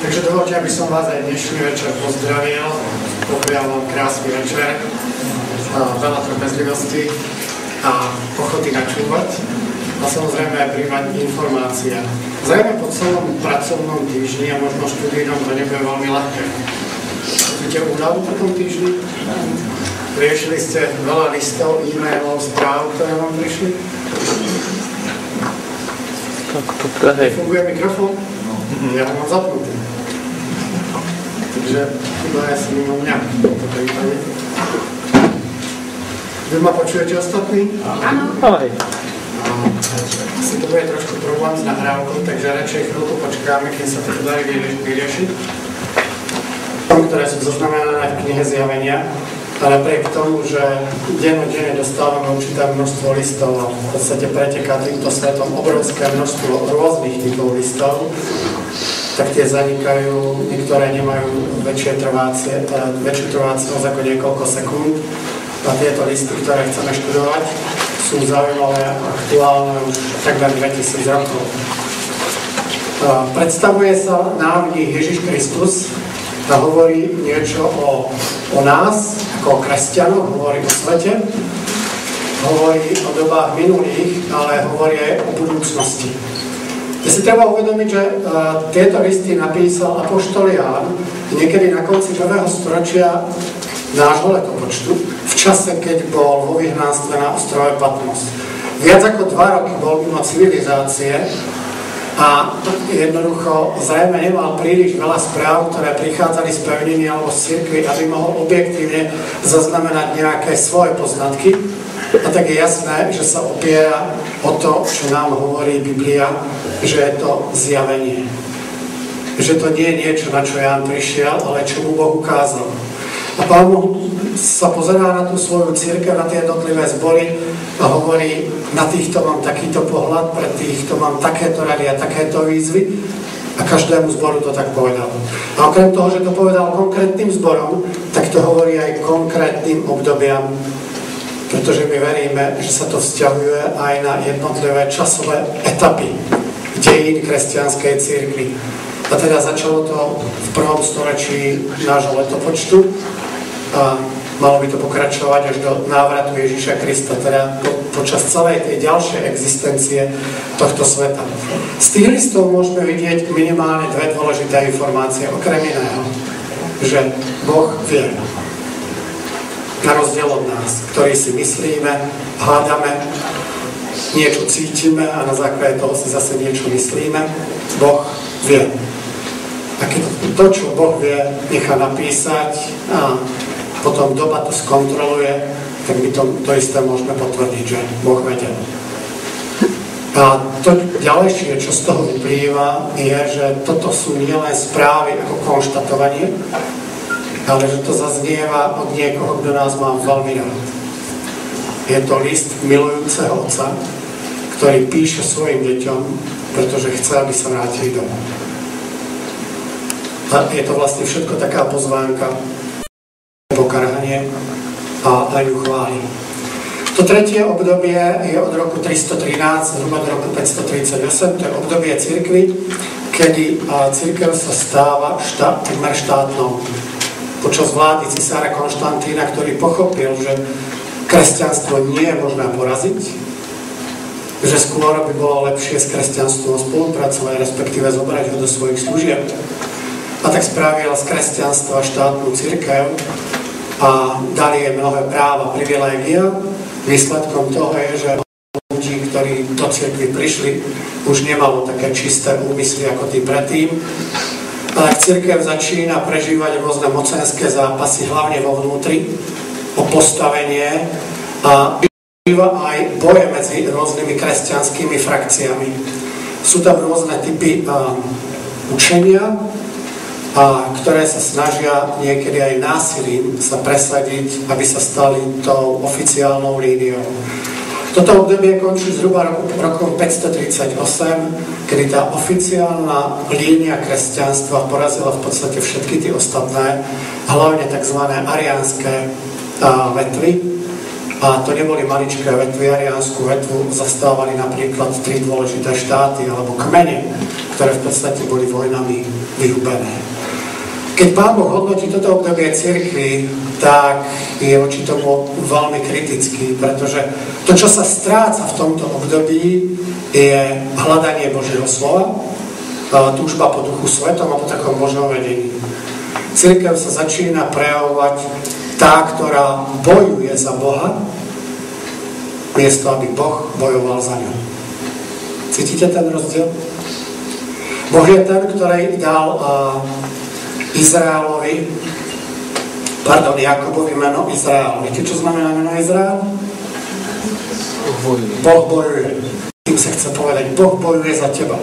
Takže dovolte, aby som vás aj dnešný večer pozdravil. Poprial vám krásny večer, veľa trpezlivosti a ochoty načúvať a samozrejme aj príjmať informácie. Zrejme po celom pracovnom týždni a možno študijnom to nebude veľmi ľahké. Cítite únavu po tom týždni? Riešili ste veľa listov, e-mailov, správ, ktoré vám prišli? Funguje mikrofón? Ja ho mám zapnutý. Takže chyba je si mimo mňa. Vy ma počujete ostatní? Áno. Asi to bude trošku problém s nahrávkou, takže radšej chvíľku počkáme, kým sa to darí vyriešiť. Ktoré sú zaznamenané v knihe Zjavenia, ale napriek tomu, že dennodenne dostávame určité množstvo listov a v podstate preteká týmto svetom obrovské množstvo rôznych typov listov, tak tie zanikajú, niektoré nemajú väčšiu trvácnosť ako niekoľko sekúnd. A tieto listy, ktoré chceme študovať, sú zaujímavé a aktuálne už takmer 2000 rokov. Predstavuje sa nám v nich Ježiš Kristus a hovorí niečo o nás, ako o kresťanoch, hovorí o svete, hovorí o dobách minulých, ale hovorí aj o budúcnosti. Ja si treba uvedomiť, že tieto listy napísal apoštol Ján niekedy na konci 1. storočia nášho letopočtu, v čase, keď bol vo vyhnanstve na ostrove Patmos. Viac ako 2 roky bol mimo civilizácie a jednoducho zrejme nemal príliš veľa správ, ktoré prichádzali z pevniny alebo z cirkvi, aby mohol objektívne zaznamenať nejaké svoje poznatky. A tak je jasné, že sa opiera o to, čo nám hovorí Biblia, že je to zjavenie. Že to nie je niečo, na čo Ján prišiel, ale čo mu Boh ukázal. A Pán Boh sa pozerá na tú svoju cirkev, na tie jednotlivé zbory a hovorí, na týchto mám takýto pohľad, pre týchto mám takéto rady a takéto výzvy. A každému zboru to tak povedal. A okrem toho, že to povedal konkrétnym zborom, tak to hovorí aj konkrétnym obdobiam, pretože my veríme, že sa to vzťahuje aj na jednotlivé časové etapy dejín kresťanskej cirkvi. A teda začalo to v 1. storočí nášho letopočtu a malo by to pokračovať až do návratu Ježiša Krista, teda počas celej tej ďalšej existencie tohto sveta. Z tých listov môžeme vidieť minimálne 2 dôležité informácie, okrem iného, že Boh vie, na rozdiel od nás, ktorí si myslíme, hľadáme, niečo cítime a na základe toho si zase niečo myslíme, Boh vie. A keď to, čo Boh vie, nechá napísať a potom doba to skontroluje, tak my to isté môžeme potvrdiť, že Boh vedel. A to ďalejšie, čo z toho vyplýva, je, že toto sú nielen správy ako konštatovanie, ale že to zaznieva od niekoho, kto nás má veľmi rád. Je to list milujúceho otca, ktorý píše svojim deťom, pretože chce, aby sa vrátili domov. A je to vlastne všetko taká pozvánka, pokarhanie a aj ju chváli. To tretie obdobie je od roku 313, zhruba do roku 538, to je obdobie cirkvi, kedy cirkev sa stáva takmer štátnou. Počas vlády cisára Konštantína, ktorý pochopil, že kresťanstvo nie je možné poraziť, že skôr by bolo lepšie s kresťanstvom spolupracovať, respektíve zobrať ho do svojich služieb. A tak spravil z kresťanstva štátnu cirkev a dali jej mnohé práva, privilégia. Výsledkom toho je, že ľudí, ktorí do cirkvi prišli, už nemalo také čisté úmysly ako tí predtým. Ale cirkev začína prežívať rôzne mocenské zápasy, hlavne vo vnútri, o postavenie a býva aj boje medzi rôznymi kresťanskými frakciami. Sú tam rôzne typy učenia, ktoré sa snažia niekedy aj násilím sa presadiť, aby sa stali tou oficiálnou líniou. Toto obdobie končí zhruba rokom 538, kedy tá oficiálna línia kresťanstva porazila v podstate všetky tie ostatné, hlavne tzv. Ariánske vetvy. A to neboli maličké vetvy, ariánsku vetvu zastávali napríklad 3 dôležité štáty alebo kmene, ktoré v podstate boli vojnami vyhubené. Keď Pán Boh hodnotí toto obdobie cirkvi, tak je voči tomu veľmi kritický, pretože to, čo sa stráca v tomto období, je hľadanie Božieho slova, túžba po Duchu Svetom a po takom Božom vedení. Cirkev sa začína prejavovať tá, ktorá bojuje za Boha, miesto, aby Boh bojoval za ňu. Cítite ten rozdiel? Boh je ten, ktorý dal Jakobovi meno Izrael. Viete, čo znamená meno Izrael? Boh bojuje. Tým sa chce povedať, Boh bojuje za teba.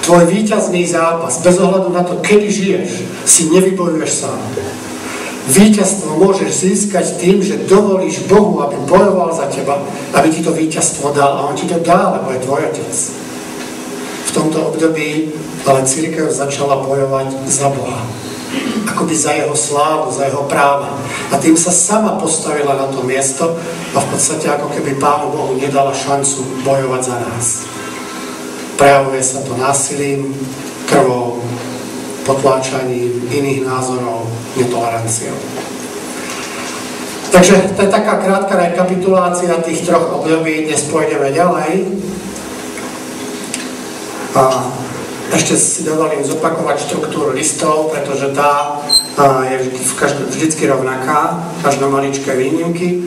Tvoj víťazný zápas, bez ohľadu na to, kedy žiješ, si nevybojuješ sám. Víťazstvo môžeš získať tým, že dovolíš Bohu, aby bojoval za teba, aby ti to víťazstvo dal. A on ti to dá, lebo je tvoj otec. V tomto období ale cirkev začala bojovať za Boha. Akoby za jeho slávu, za jeho práva. A tým sa sama postavila na to miesto a v podstate ako keby Pánu Bohu nedala šancu bojovať za nás. Prejavuje sa to násilím, krvou, potláčaním iných názorov, netoleranciou. Takže to je taká krátka rekapitulácia tých troch období. Dnes pôjdeme ďalej. A ešte si dovolím zopakovať štruktúru listov, pretože tá je vždycky rovnaká, až na maličké výnimky.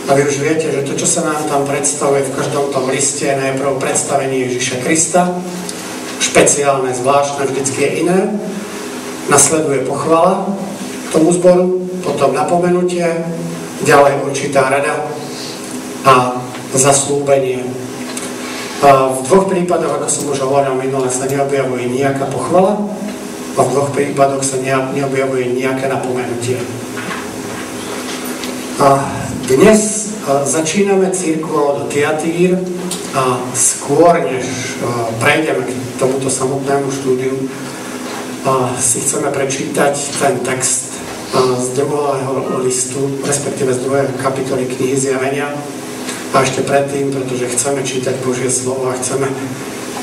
A vy už viete, že to, čo sa nám tam predstavuje v každom tom liste, je najprv predstavenie Ježiša Krista, špeciálne, zvláštne, vždycky je iné. Nasleduje pochvala tomu zboru, potom napomenutie, ďalej určitá rada a zaslúbenie. V dvoch prípadoch, ako som už hovoril minule, sa neobjavuje nejaká pochvala a v dvoch prípadoch sa neobjavuje nejaké napomenutie. Dnes začíname cirkvou do Tiatír a skôr, než prejdeme k tomuto samotnému štúdiu, si chceme prečítať ten text z druhého listu, respektíve z druhej kapitoly knihy Zjavenia. A ešte predtým, pretože chceme čítať Božie slovo a chceme,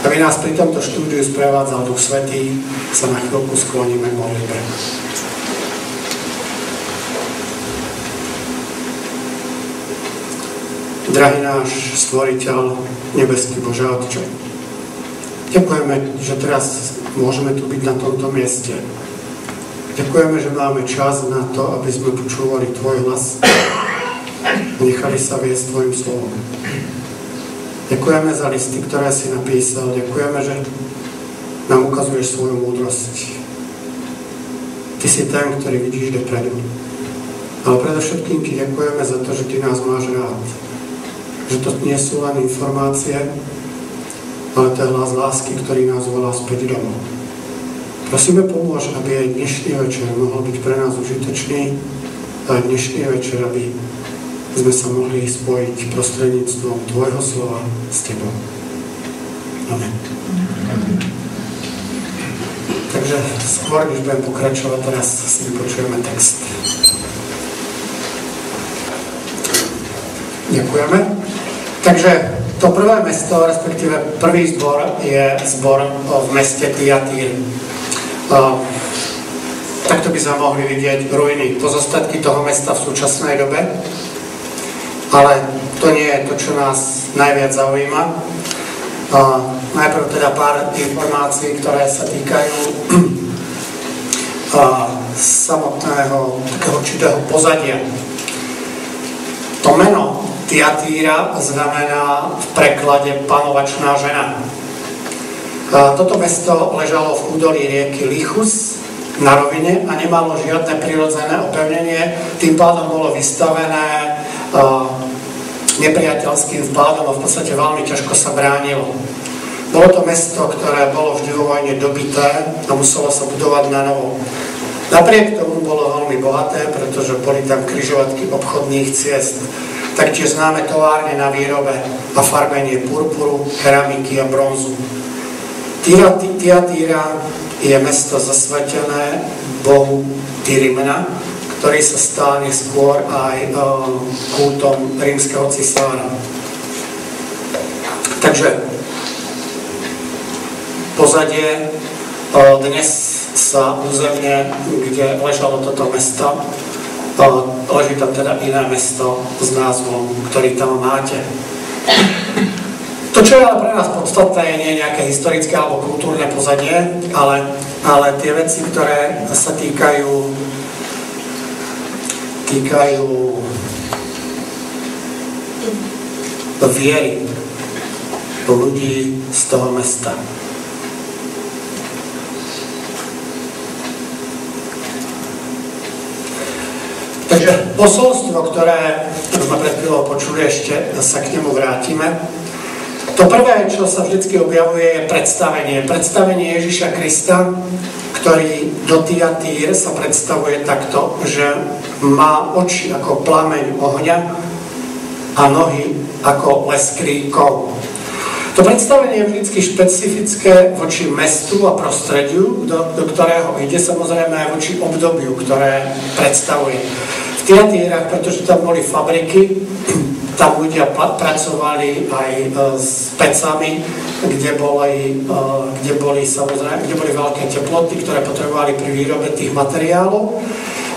aby nás pri tomto štúdiu sprevádzal Duch Svätý, sa na chvíľku skloníme k modlitbe. Drahý náš Stvoriteľ, nebeský Bože Otče, ďakujeme, že teraz môžeme tu byť na tomto mieste. Ďakujeme, že máme čas na to, aby sme počúvali Tvoj hlas a nechali sa viesť Tvojim slovom. Ďakujeme za listy, ktoré si napísal. Ďakujeme, že nám ukazuješ svoju múdrosť. Ty si ten, ktorý vidíš dopredu. Ale predovšetkým Ti ďakujeme za to, že Ty nás máš rád. Že to nie sú len informácie, ale to je hlas lásky, ktorý nás volá späť domov. Prosíme, pomôž, aby aj dnešný večer mohol byť pre nás užitočný a aj dnešný večer, aby sme sa mohli spojiť prostredníctvom Tvojho slova s Tebou. Amen. Takže skôr, než budem pokračovať, teraz si vypočujeme text. Ďakujeme. Takže to prvé mesto, respektíve prvý zbor, je zbor v meste Tiatír. Takto by sme mohli vidieť ruiny, pozostatky toho mesta v súčasnej dobe. Ale to nie je to, čo nás najviac zaujíma. Najprv teda pár informácií, ktoré sa týkajú samotného takého určitého pozadia. To meno Tiatíra znamená v preklade panovačná žena. Toto mesto ležalo v údolí rieky Lichus na rovine a nemalo žiadne prirodzené opevnenie, tým pádom bolo vystavené nepriateľským vpádom a v podstate veľmi ťažko sa bránilo. Bolo to mesto, ktoré bolo vždy vo vojne dobité a muselo sa budovať na novo. Napriek tomu bolo veľmi bohaté, pretože boli tam križovatky obchodných ciest. Taktiež známe továrne na výrobe a farbenie purpuru, keramiky a bronzu. Tiatíra je mesto zasvetené bohu Tyrimna, ktorý sa stal neskôr aj kultom rímskeho cisára. Takže pozadie. Dnes sa územie, kde ležalo toto mesto, leží tam teda iné mesto s názvom, ktorý tam máte. To, čo je ale pre nás podstatné, nie je nejaké historické alebo kultúrne pozadie, ale tie veci, ktoré sa týkajú viery ľudí z toho mesta. Takže posolstvo, ktoré sme pred chvíľou počuli, ešte sa k nemu vrátime. To prvé, čo sa vždy objavuje, je predstavenie. Predstavenie Ježiša Krista, ktorý do Tyatýr sa predstavuje takto, že má oči ako plameň ohňa a nohy ako lesklý kov. To predstavenie je vždy špecifické voči mestu a prostrediu, do ktorého ide, samozrejme aj voči obdobiu, ktoré predstavuje. V Tyatírach, pretože tam boli fabriky, tam ľudia pracovali aj s pecami, kde boli veľké teploty, ktoré potrebovali pri výrobe tých materiálov.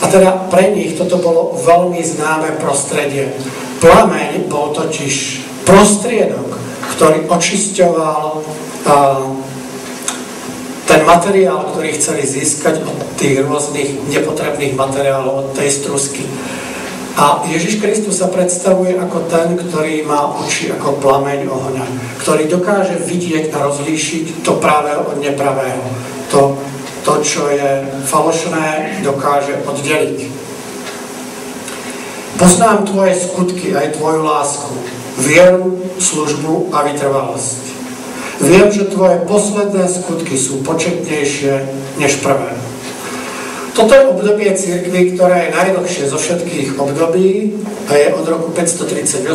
A teda pre nich toto bolo veľmi známe prostredie. Plameň bol totiž prostriedok, ktorý očisťoval ten materiál, ktorý chceli získať od tých rôznych nepotrebných materiálov, od tej strusky. A Ježiš Kristus sa predstavuje ako ten, ktorý má oči ako plameň ohňa, ktorý dokáže vidieť a rozlíšiť to pravé od nepravého. To, čo je falošné, dokáže oddeliť. Poznám tvoje skutky, aj tvoju lásku, vieru, službu a vytrvalosť. Viem, že tvoje posledné skutky sú početnejšie než prvé. Toto je obdobie cirkvi, ktoré je najdlhšie zo všetkých období a je od roku 538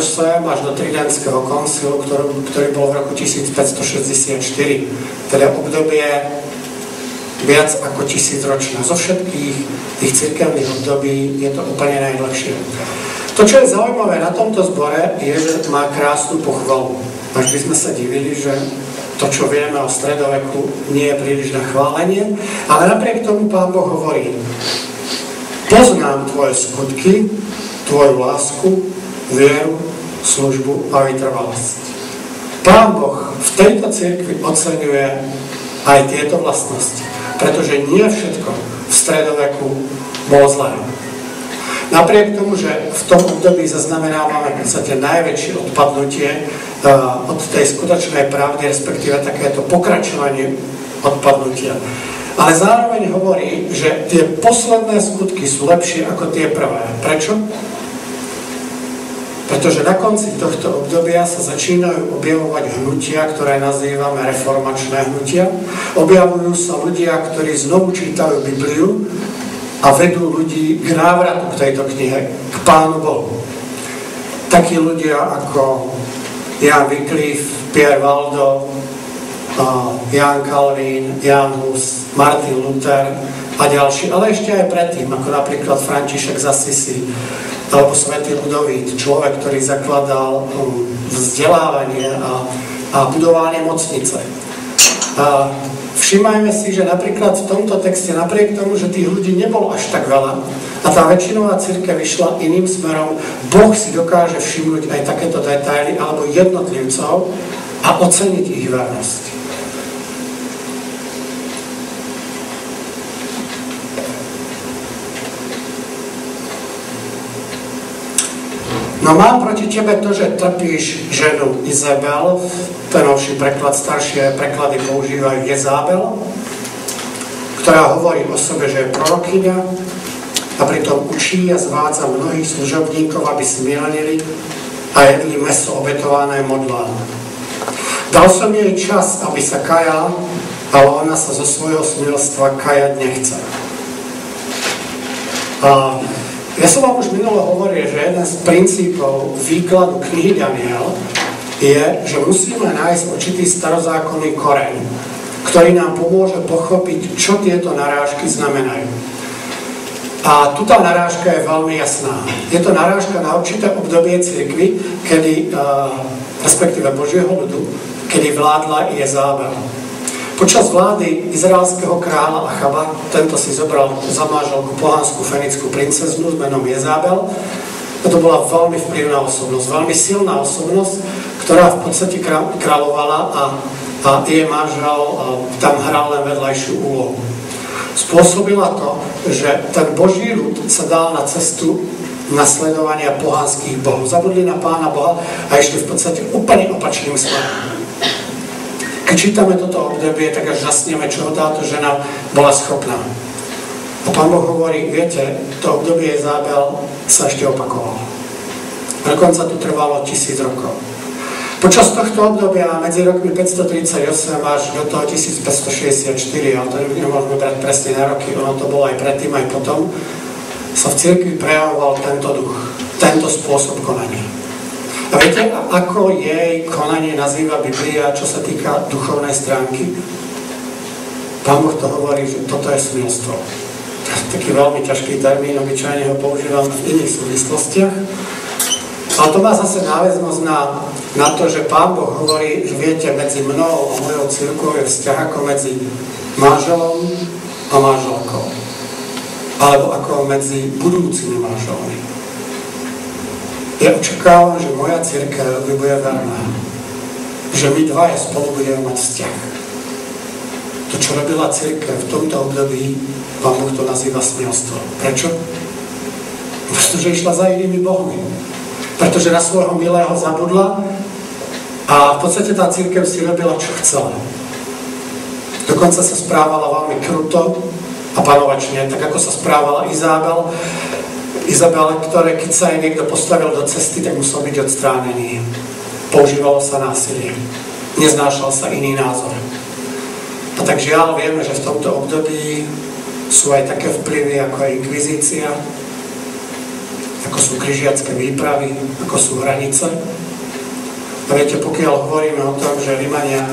až do Tridentského koncilu, ktorý bol v roku 1564. Teda obdobie viac ako 1000-ročné. Zo všetkých tých cirkevných období je to úplne najdlhšie. To, čo je zaujímavé na tomto zbore, je, že má krásnu pochvalu. Až by sme sa divili, že to, čo vieme o stredoveku, nie je príliš na chválenie, ale napriek tomu Pán Boh hovorí: poznám tvoje skutky, tvoju lásku, vieru, službu a vytrvalosť. Pán Boh v tejto cirkvi oceňuje aj tieto vlastnosti, pretože nie všetko v stredoveku bolo zlé. Napriek tomu, že v tom období zaznamenávame v podstate najväčšie odpadnutie od tej skutočnej pravdy, respektíve takéto pokračovanie odpadnutia. Ale zároveň hovorí, že tie posledné skutky sú lepšie ako tie prvé. Prečo? Pretože na konci tohto obdobia sa začínajú objavovať hnutia, ktoré nazývame reformačné hnutia. Objavujú sa ľudia, ktorí znovu čítajú Bibliu a vedú ľudí k návratu k tejto knihe, k Pánu Bohu. Takí ľudia ako Jan Wycliffe, Pierre Waldo, Jan Calvin, Jan Hus, Martin Luther a ďalší, ale ešte aj predtým, ako napríklad František z Assisi, alebo svätý Ľudovít, človek, ktorý zakladal vzdelávanie a budovanie nemocnice. Všimajme si, že napríklad v tomto texte, napriek tomu, že tých ľudí nebolo až tak veľa a tá väčšinová cirkev vyšla iným smerom, Boh si dokáže všimnúť aj takéto detaily alebo jednotlivcov a oceniť ich vernosť. No mám proti tebe to, že trpíš ženu Izabel, ten novší preklad, staršie preklady používajú Jezabel, ktorá hovorí o sebe, že je prorokyňa a pritom učí a zvádza mnohých služobníkov, aby smilnili a jedli mäso obetované modlám. Dal som jej čas, aby sa kajala, ale ona sa zo svojho smilstva kajať nechce. Ja som vám už minulo hovoril, že jeden z princípov výkladu knihy Daniel je, že musíme nájsť určitý starozákonný koreň, ktorý nám pomôže pochopiť, čo tieto narážky znamenajú. A tu tá narážka je veľmi jasná. Je to narážka na určité obdobie cirkvi, respektíve Božieho ľudu, kedy vládla Jezabel. Počas vlády izraelského kráľa Achaba, tento si zobral za manželku pohanskú fenickú princeznu s menom Jezabel. A to bola veľmi vplyvná osobnosť, veľmi silná osobnosť, ktorá v podstate kráľovala a jej manžel tam hral len vedľajšiu úlohu. Spôsobila to, že ten Boží ľud sa dal na cestu nasledovania pohanských bohov. Zabudli na Pána Boha a išli v podstate úplne opačným smerom. Keď čítame toto obdobie, tak až žasneme, čoho táto žena bola schopná. A Pán Boh hovorí, viete, to obdobie Jezabel sa ešte opakovalo. Dokonca to trvalo 1000 rokov. Počas tohto obdobia medzi rokmi 538 až do toho 1564, ale to nemôžeme brať presne na roky, ono to bolo aj predtým, aj potom, sa v cirkvi prejavoval tento duch, tento spôsob konania. A viete, ako jej konanie nazýva Biblia, čo sa týka duchovnej stránky? Pán Boh to hovorí, že toto je smilstvo. Taký veľmi ťažký termín, obyčajne ho používam v iných súvislostiach. Ale to má zase náväznosť na to, že Pán Boh hovorí, že viete, medzi mnou a mojou cirkvou je vzťah ako medzi manželom a manželkou. Alebo ako medzi budúcimi manželmi. Ja očakávam, že moja cirkev bude verná. Že my dvaja spolu budeme mať vzťah. To, čo robila cirkev v tomto období, Pán Boh to nazýva smilstvo. Prečo? Pretože išla za inými bohmi. Pretože na svojho milého zabudla a v podstate tá cirkev si robila, čo chcela. Dokonca sa správala veľmi kruto a panovačne, tak ako sa správala Izabela, ktoré keď sa jej niekto postavil do cesty, tak musel byť odstránený. Používalo sa násilie. Neznášal sa iný názor. A tak žiaľ, vieme, že v tomto období sú aj také vplyvy ako je inkvizícia, ako sú križiacké výpravy, ako sú hranice. A viete, pokiaľ hovoríme o tom, že Rimania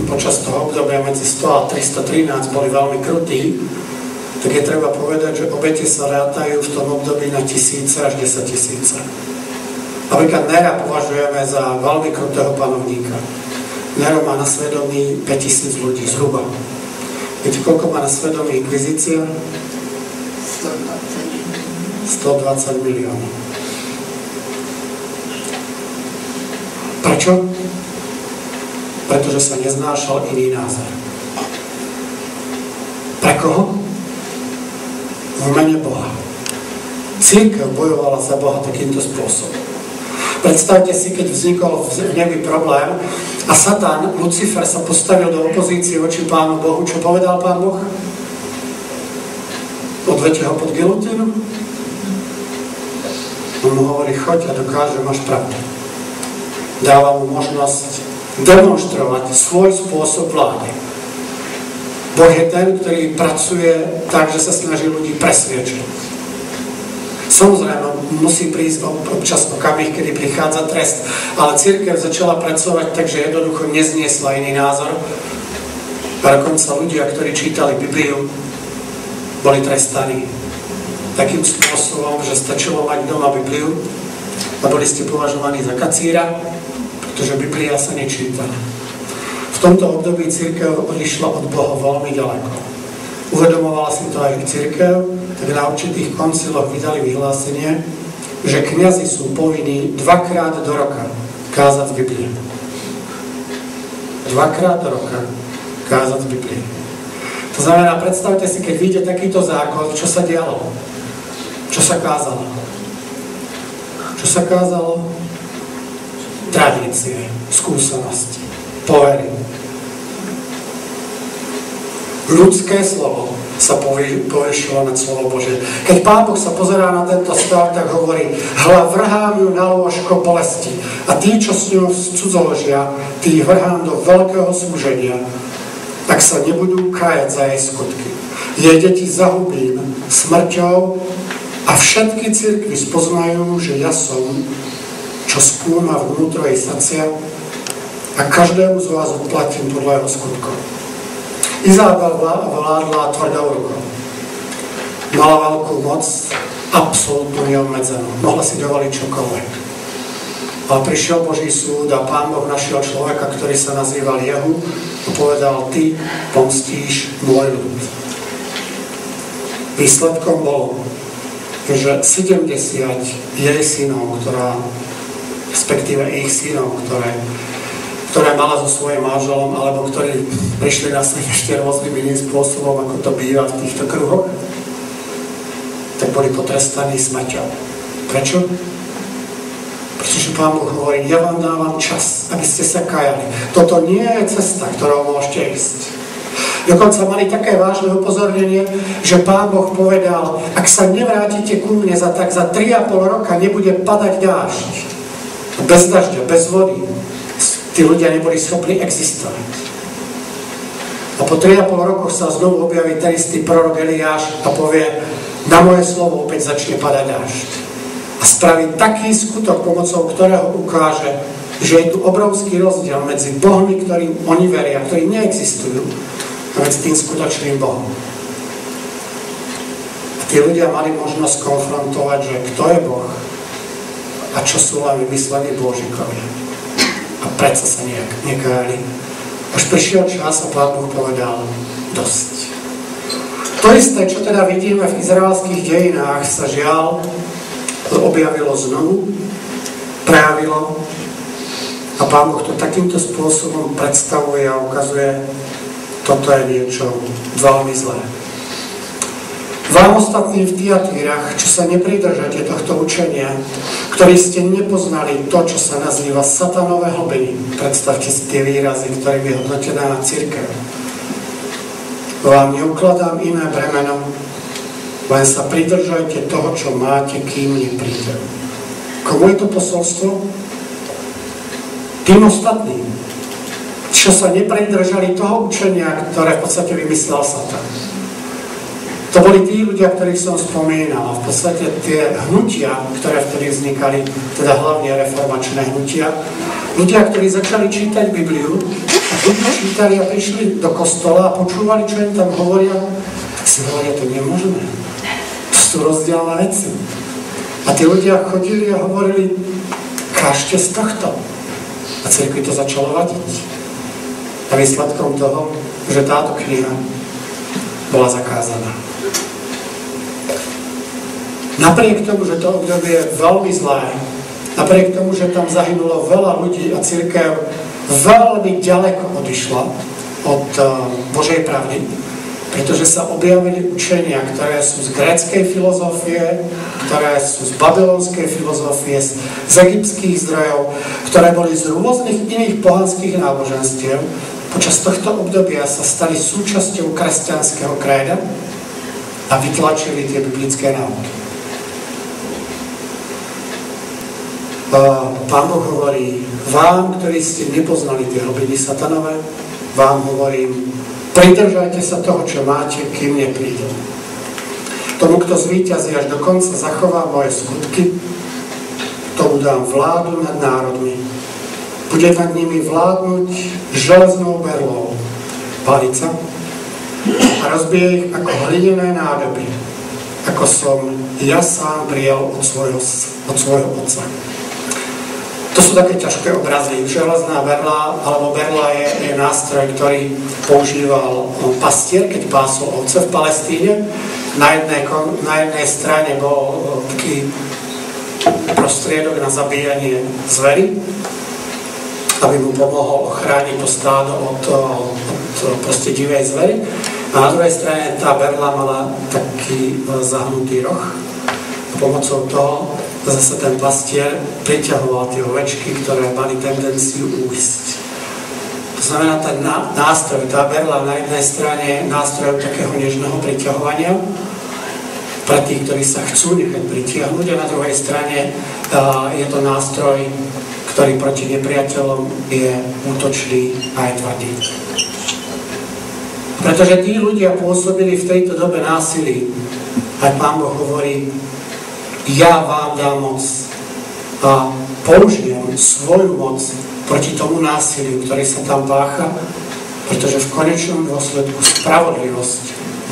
počas toho obdobia medzi 100 a 313 boli veľmi krutí, tak je treba povedať, že obete sa rátajú v tom období na 1000 až 10 000. Napríklad Nera považujeme za veľmi krutého panovníka. Nero má na svedomí 5000 ľudí, zhruba. Viete, koľko má na svedomí inkvizícia? 120 miliónov. Prečo? Pretože sa neznášal iný názor. Pre koho? V mene Boha. Cirkev bojovala za Boha takýmto spôsobom. Predstavte si, keď vznikol v nebi problém a Satan, Lucifer, sa postavil do opozície voči Pánu Bohu. Čo povedal Pán Boh? Odvedte ho pod gilotínu? On mu hovorí, choď a dokáže, máš pravdu. Dáva mu možnosť demonstrovať svoj spôsob vlády. Boh je ten, ktorý pracuje tak, že sa snaží ľudí presviečať. Samozrejme, musí prísť občas okamih, kedy prichádza trest, ale cirkev začala pracovať tak, že jednoducho nezniesla iný názor. A dokonca ľudia, ktorí čítali Bibliu, boli trestaní takým spôsobom, že stačilo mať doma Bibliu a boli ste považovaní za kacíra, pretože Biblia sa nečíta. V tomto období cirkev odišla od Boha veľmi ďaleko. Uvedomovala si to aj cirkev, tak na určitých konciloch vydali vyhlásenie, že kňazi sú povinní 2-krát do roka kázať z Biblie. 2-krát do roka kázať z Biblie. To znamená, predstavte si, keď vyjde takýto zákon, čo sa dialo? Čo sa kázalo? Čo sa kázalo? Tradície, skúsenosti, povery. Ľudské slovo sa povyšilo nad slovo Bože. Keď Pán Boh sa pozerá na tento stav, tak hovorí, hľa, vrhám ju na lôžko bolesti a tí, čo s ňou cudzoložia, tí vrhám do veľkého súženia, tak sa nebudú kájať za jej skutky. Jej deti zahubím smrťou a všetky cirkvi spoznajú, že ja som, čo skúma vnútro jej srdcia a každému z vás odplatím podľa jeho skutkov. Izabel vládla tvrdou rukou. Mala veľkú moc, absolútne neobmedzenú. Mohla si dovoliť čokoľvek. Ale prišiel Boží súd a Pán Boh našiel človeka, ktorý sa nazýval Jehu a povedal, ty pomstíš môj ľud. Výsledkom bolo, že 70 jej synov, respektíve ich synov, ktoré mala so svojím manželom, alebo ktorí prišli na svet ešte rôznym iným spôsobom, ako to býva v týchto kruhoch, tak boli potrestaní smrťou. Prečo? Pretože Pán Boh hovorí, ja vám dávam čas, aby ste sa kajali. Toto nie je cesta, ktorou môžete ísť. Dokonca mali také vážne upozornenie, že Pán Boh povedal, ak sa nevrátite ku mne, tak za 3,5 roka nebude padať dážď. Bez dažďa, bez vody. Tí ľudia neboli schopní existovať. A po 3,5 rokoch sa znovu objaví ten istý prorok Eliáš a povie, na moje slovo opäť začne padať dážď. A spraví taký skutok, pomocou ktorého ukáže, že je tu obrovský rozdiel medzi bohmi, ktorým oni veria, ktorí neexistujú, a medzi tým skutočným Bohom. A tí ľudia mali možnosť konfrontovať, že kto je Boh a čo sú len vymyslení Božikovia. A predsa sa nekajali. Až prišiel čas a Pán Boh povedal, dosť. To isté, čo teda vidíme v izraelských dejinách, sa žiaľ objavilo znovu, prejavilo a Pán Boh to takýmto spôsobom predstavuje a ukazuje, toto je niečo veľmi zlé. Vám ostatní v Tiatírach, čo sa nepridržate tohto učenia, ktorí ste nepoznali to, čo sa nazýva satanové hlbiny. Predstavte si tie výrazy, ktoré je hodnotená cirkev. Vám neukladám iné bremeno, len sa pridržajte toho, čo máte, kým neprídem. Komu je to posolstvo? Tým ostatným, čo sa nepridržali toho učenia, ktoré v podstate vymyslel Satan. To boli tí ľudia, ktorých som spomínal. V podstate tie hnutia, ktoré vtedy vznikali, teda hlavne reformačné hnutia, ľudia, ktorí začali čítať Bibliu, a keď čítali a prišli do kostola a počúvali, čo im tam hovoria, tak si hovoria, to nie je možné. To sú rozdielne veci. A tí ľudia chodili a hovorili, kážte z tohto. A cirkvi to začalo vadiť. A výsledkom toho, že táto kniha bola zakázaná. Napriek tomu, že to obdobie je veľmi zlé, napriek tomu, že tam zahynulo veľa ľudí a cirkev veľmi ďaleko odišla od Božej pravdy, pretože sa objavili učenia, ktoré sú z gréckej filozofie, ktoré sú z babylonskej filozofie, z egyptských zdrojov, ktoré boli z rôznych iných pohanských náboženstiev. Počas tohto obdobia sa stali súčasťou kresťanského kréda a vytlačili tie biblické náuky. Pán Boh hovorí, vám, ktorí ste nepoznali tie hlbiny satanové, vám hovorím, pridržajte sa toho, čo máte, kým nepríde. Tomu, kto zvíťazí až do konca zachová moje skutky, tomu dám vládu nad národmi. Bude nad nimi vládnuť železnou berlou palica a rozbije ich ako hlinené nádoby, ako som ja sám prijal od svojho otca. To sú také ťažké obrazy. Železná berla, alebo berla je nástroj, ktorý používal pastier, keď pásol ovce v Palestíne. Na jednej strane bol taký prostriedok na zabíjanie zvery, aby mu pomohol ochrániť to stádo od proste divej zvery. A na druhej strane tá berla mala taký zahnutý roh. A pomocou toho zase ten pastier priťahoval tie ovečky, ktoré mali tendenciu újsť. To znamená, ten nástroj, tá berla na jednej strane je nástroj takého nežného priťahovania pre tých, ktorí sa chcú nechať pritiahnuť, a na druhej strane je to nástroj, ktorý proti nepriateľom je útočný a aj tvrdý. Pretože tí ľudia pôsobili v tejto dobe násilí, aj Pán Boh hovorí, ja vám dám moc a použijem svoju moc proti tomu násiliu, ktorý sa tam pácha, pretože v konečnom dôsledku spravodlivosť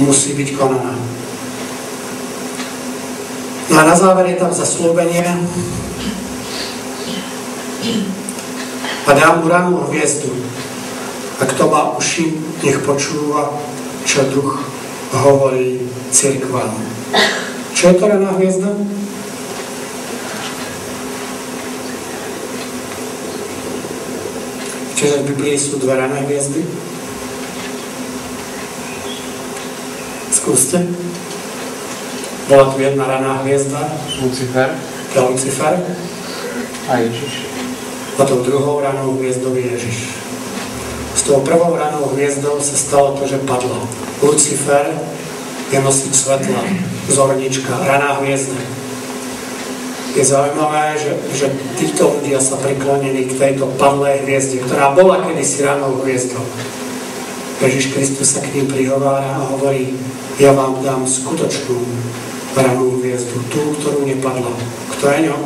musí byť konaná. No a na záver je tam zasľúbenie, A dám mu ranú hviezdu. A kto má uši, nech počúva, čo duch hovorí cirkvám. Čo je to raná hviezda? Čiže v Biblii sú dve rané hviezdy. Skúste. Bola tu jedna raná hviezda. Lucifer. To je Lucifer. A Ježiš. A tou druhou ranou hviezdou je Ježiš. S tou prvou ranou hviezdou sa stalo to, že padla. Lucifer je nosič svetla, zornička, raná hviezda. Je zaujímavé, že títo ľudia sa priklonili k tejto padlej hviezde, ktorá bola kedysi ranou hviezdou. Ježiš Kristus sa k ním prihovára a hovorí: ja vám dám skutočnú ranú hviezdu, tú, ktorú nepadla. Kto je ňom?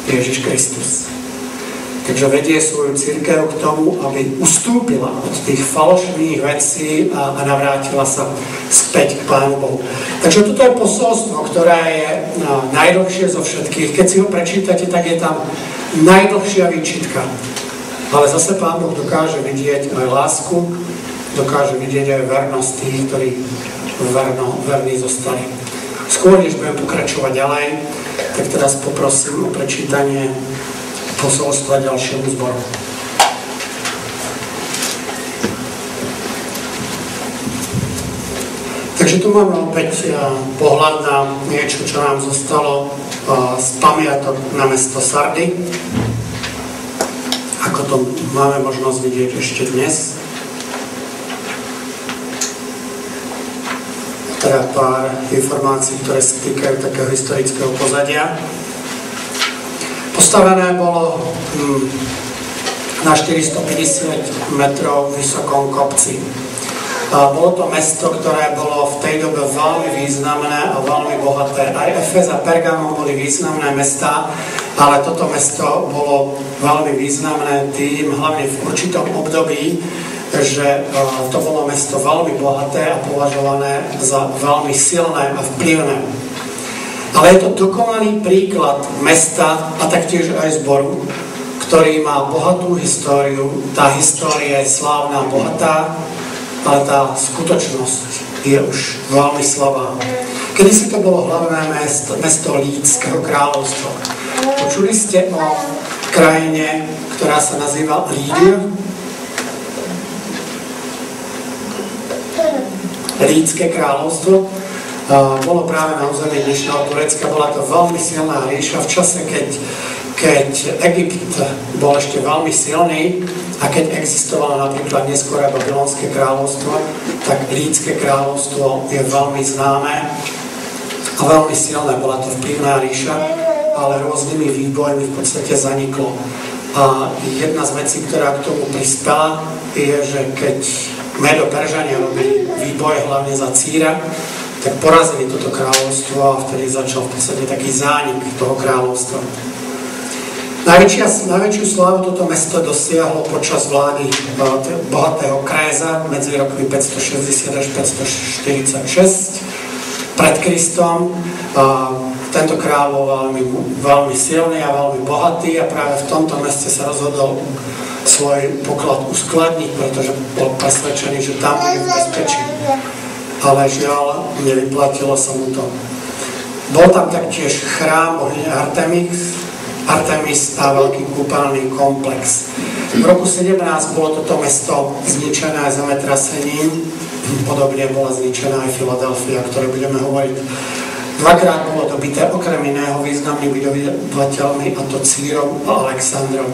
Ježiš Kristus. Takže vedie svoju cirkev k tomu, aby ustúpila od tých falošných vecí a navrátila sa späť k Pánu Bohu. Takže toto je posolstvo, ktoré je najdlhšie zo všetkých. Keď si ho prečítate, tak je tam najdlhšia výčitka. Ale zase Pán Boh dokáže vidieť aj lásku, dokáže vidieť aj vernosť tých, ktorí verní zostali. Skôr, než budem pokračovať ďalej, tak teraz poprosím o prečítanie posolstva ďalšiemu zboru. Takže tu máme opäť pohľad na niečo, čo nám zostalo z pamiatok na mesto Sardy. Ako to máme možnosť vidieť ešte dnes. Teda pár informácií, ktoré sa týkajú takého historického pozadia. Postavené bolo na 450 metrov vysokom kopci. Bolo to mesto, ktoré bolo v tej dobe veľmi významné a veľmi bohaté. Aj Efez a Pergamon boli významné mestá, ale toto mesto bolo veľmi významné tým, hlavne v určitom období, že to bolo mesto veľmi bohaté a považované za veľmi silné a vplyvné. Ale je to dokonalý príklad mesta a taktiež aj zboru, ktorý má bohatú históriu. Tá história je slávna, bohatá, ale tá skutočnosť je už veľmi slabá. Kedysi to bolo hlavné mesto Lídského kráľovstva. Počuli ste o krajine, ktorá sa nazýva Lídia? Lídske kráľovstvo bolo práve na území dnešného Turecka. Bola to veľmi silná ríša v čase, keď Egypt bol ešte veľmi silný a keď existovalo napríklad neskôr Babylonské kráľovstvo, tak Lídske kráľovstvo je veľmi známe a veľmi silné. Bola to vplyvná ríša, ale rôznymi výbojmi v podstate zaniklo. A jedna z vecí, ktorá k tomu prispela, je, že keď Medo-Peržania robili výboj hlavne za Círa, tak porazili toto kráľovstvo a vtedy začal v podstate taký zánik toho kráľovstva. Najväčšiu slávu toto mesto dosiahlo počas vlády bohatého kráľa medzi rokmi 560 až 546 pred Kristom. Tento kráľ bol veľmi silný a veľmi bohatý a práve v tomto meste sa rozhodol svoj poklad uskladniť, pretože bol presvedčený, že tam bude v bezpečí. Ale žiaľ, nevyplatilo sa mu to. Bol tam taktiež chrám bohyne Artemis a veľký kúpeľný komplex. V roku 17 bolo toto mesto zničené zemetrasením, podobne bola zničená aj Filadelfia, o ktorej budeme hovoriť. Dvakrát bolo dobité okrem iného významnými obyvateľmi, a to Círom a Alexandrom.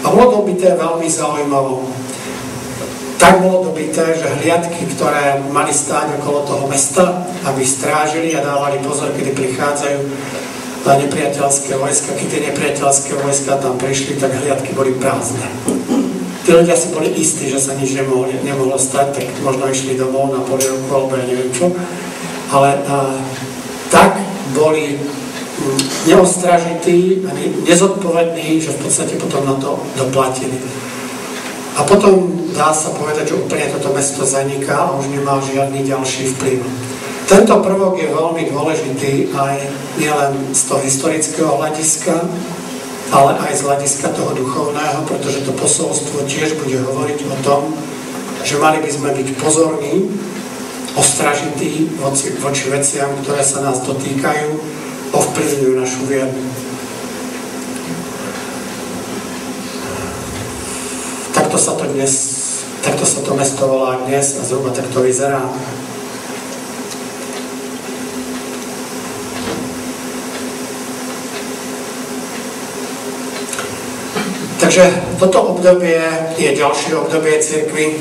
A bolo dobité veľmi zaujímavo. Tak bolo dobité, že hliadky, ktoré mali stáť okolo toho mesta, aby strážili a dávali pozor, kedy prichádzajú nepriateľské vojska. Keď tie nepriateľské vojska tam prišli, tak hliadky boli prázdne. Tí ľudia si boli istí, že sa nič nemohlo stať, tak možno išli domov na polievku, alebo ja neviem čo. Ale tak boli neostražití a nezodpovední, že v podstate potom na to doplatili. A potom dá sa povedať, že úplne toto mesto zaniká a už nemá žiadny ďalší vplyv. Tento prvok je veľmi dôležitý aj nielen z toho historického hľadiska, ale aj z hľadiska toho duchovného, pretože to posolstvo tiež bude hovoriť o tom, že mali by sme byť pozorní, ostražití voči veciam, ktoré sa nás dotýkajú, ovplyvňujú našu vieru. Takto sa to mesto volá dnes a zhruba tak to vyzerá. Takže toto obdobie je ďalšie obdobie cirkvi,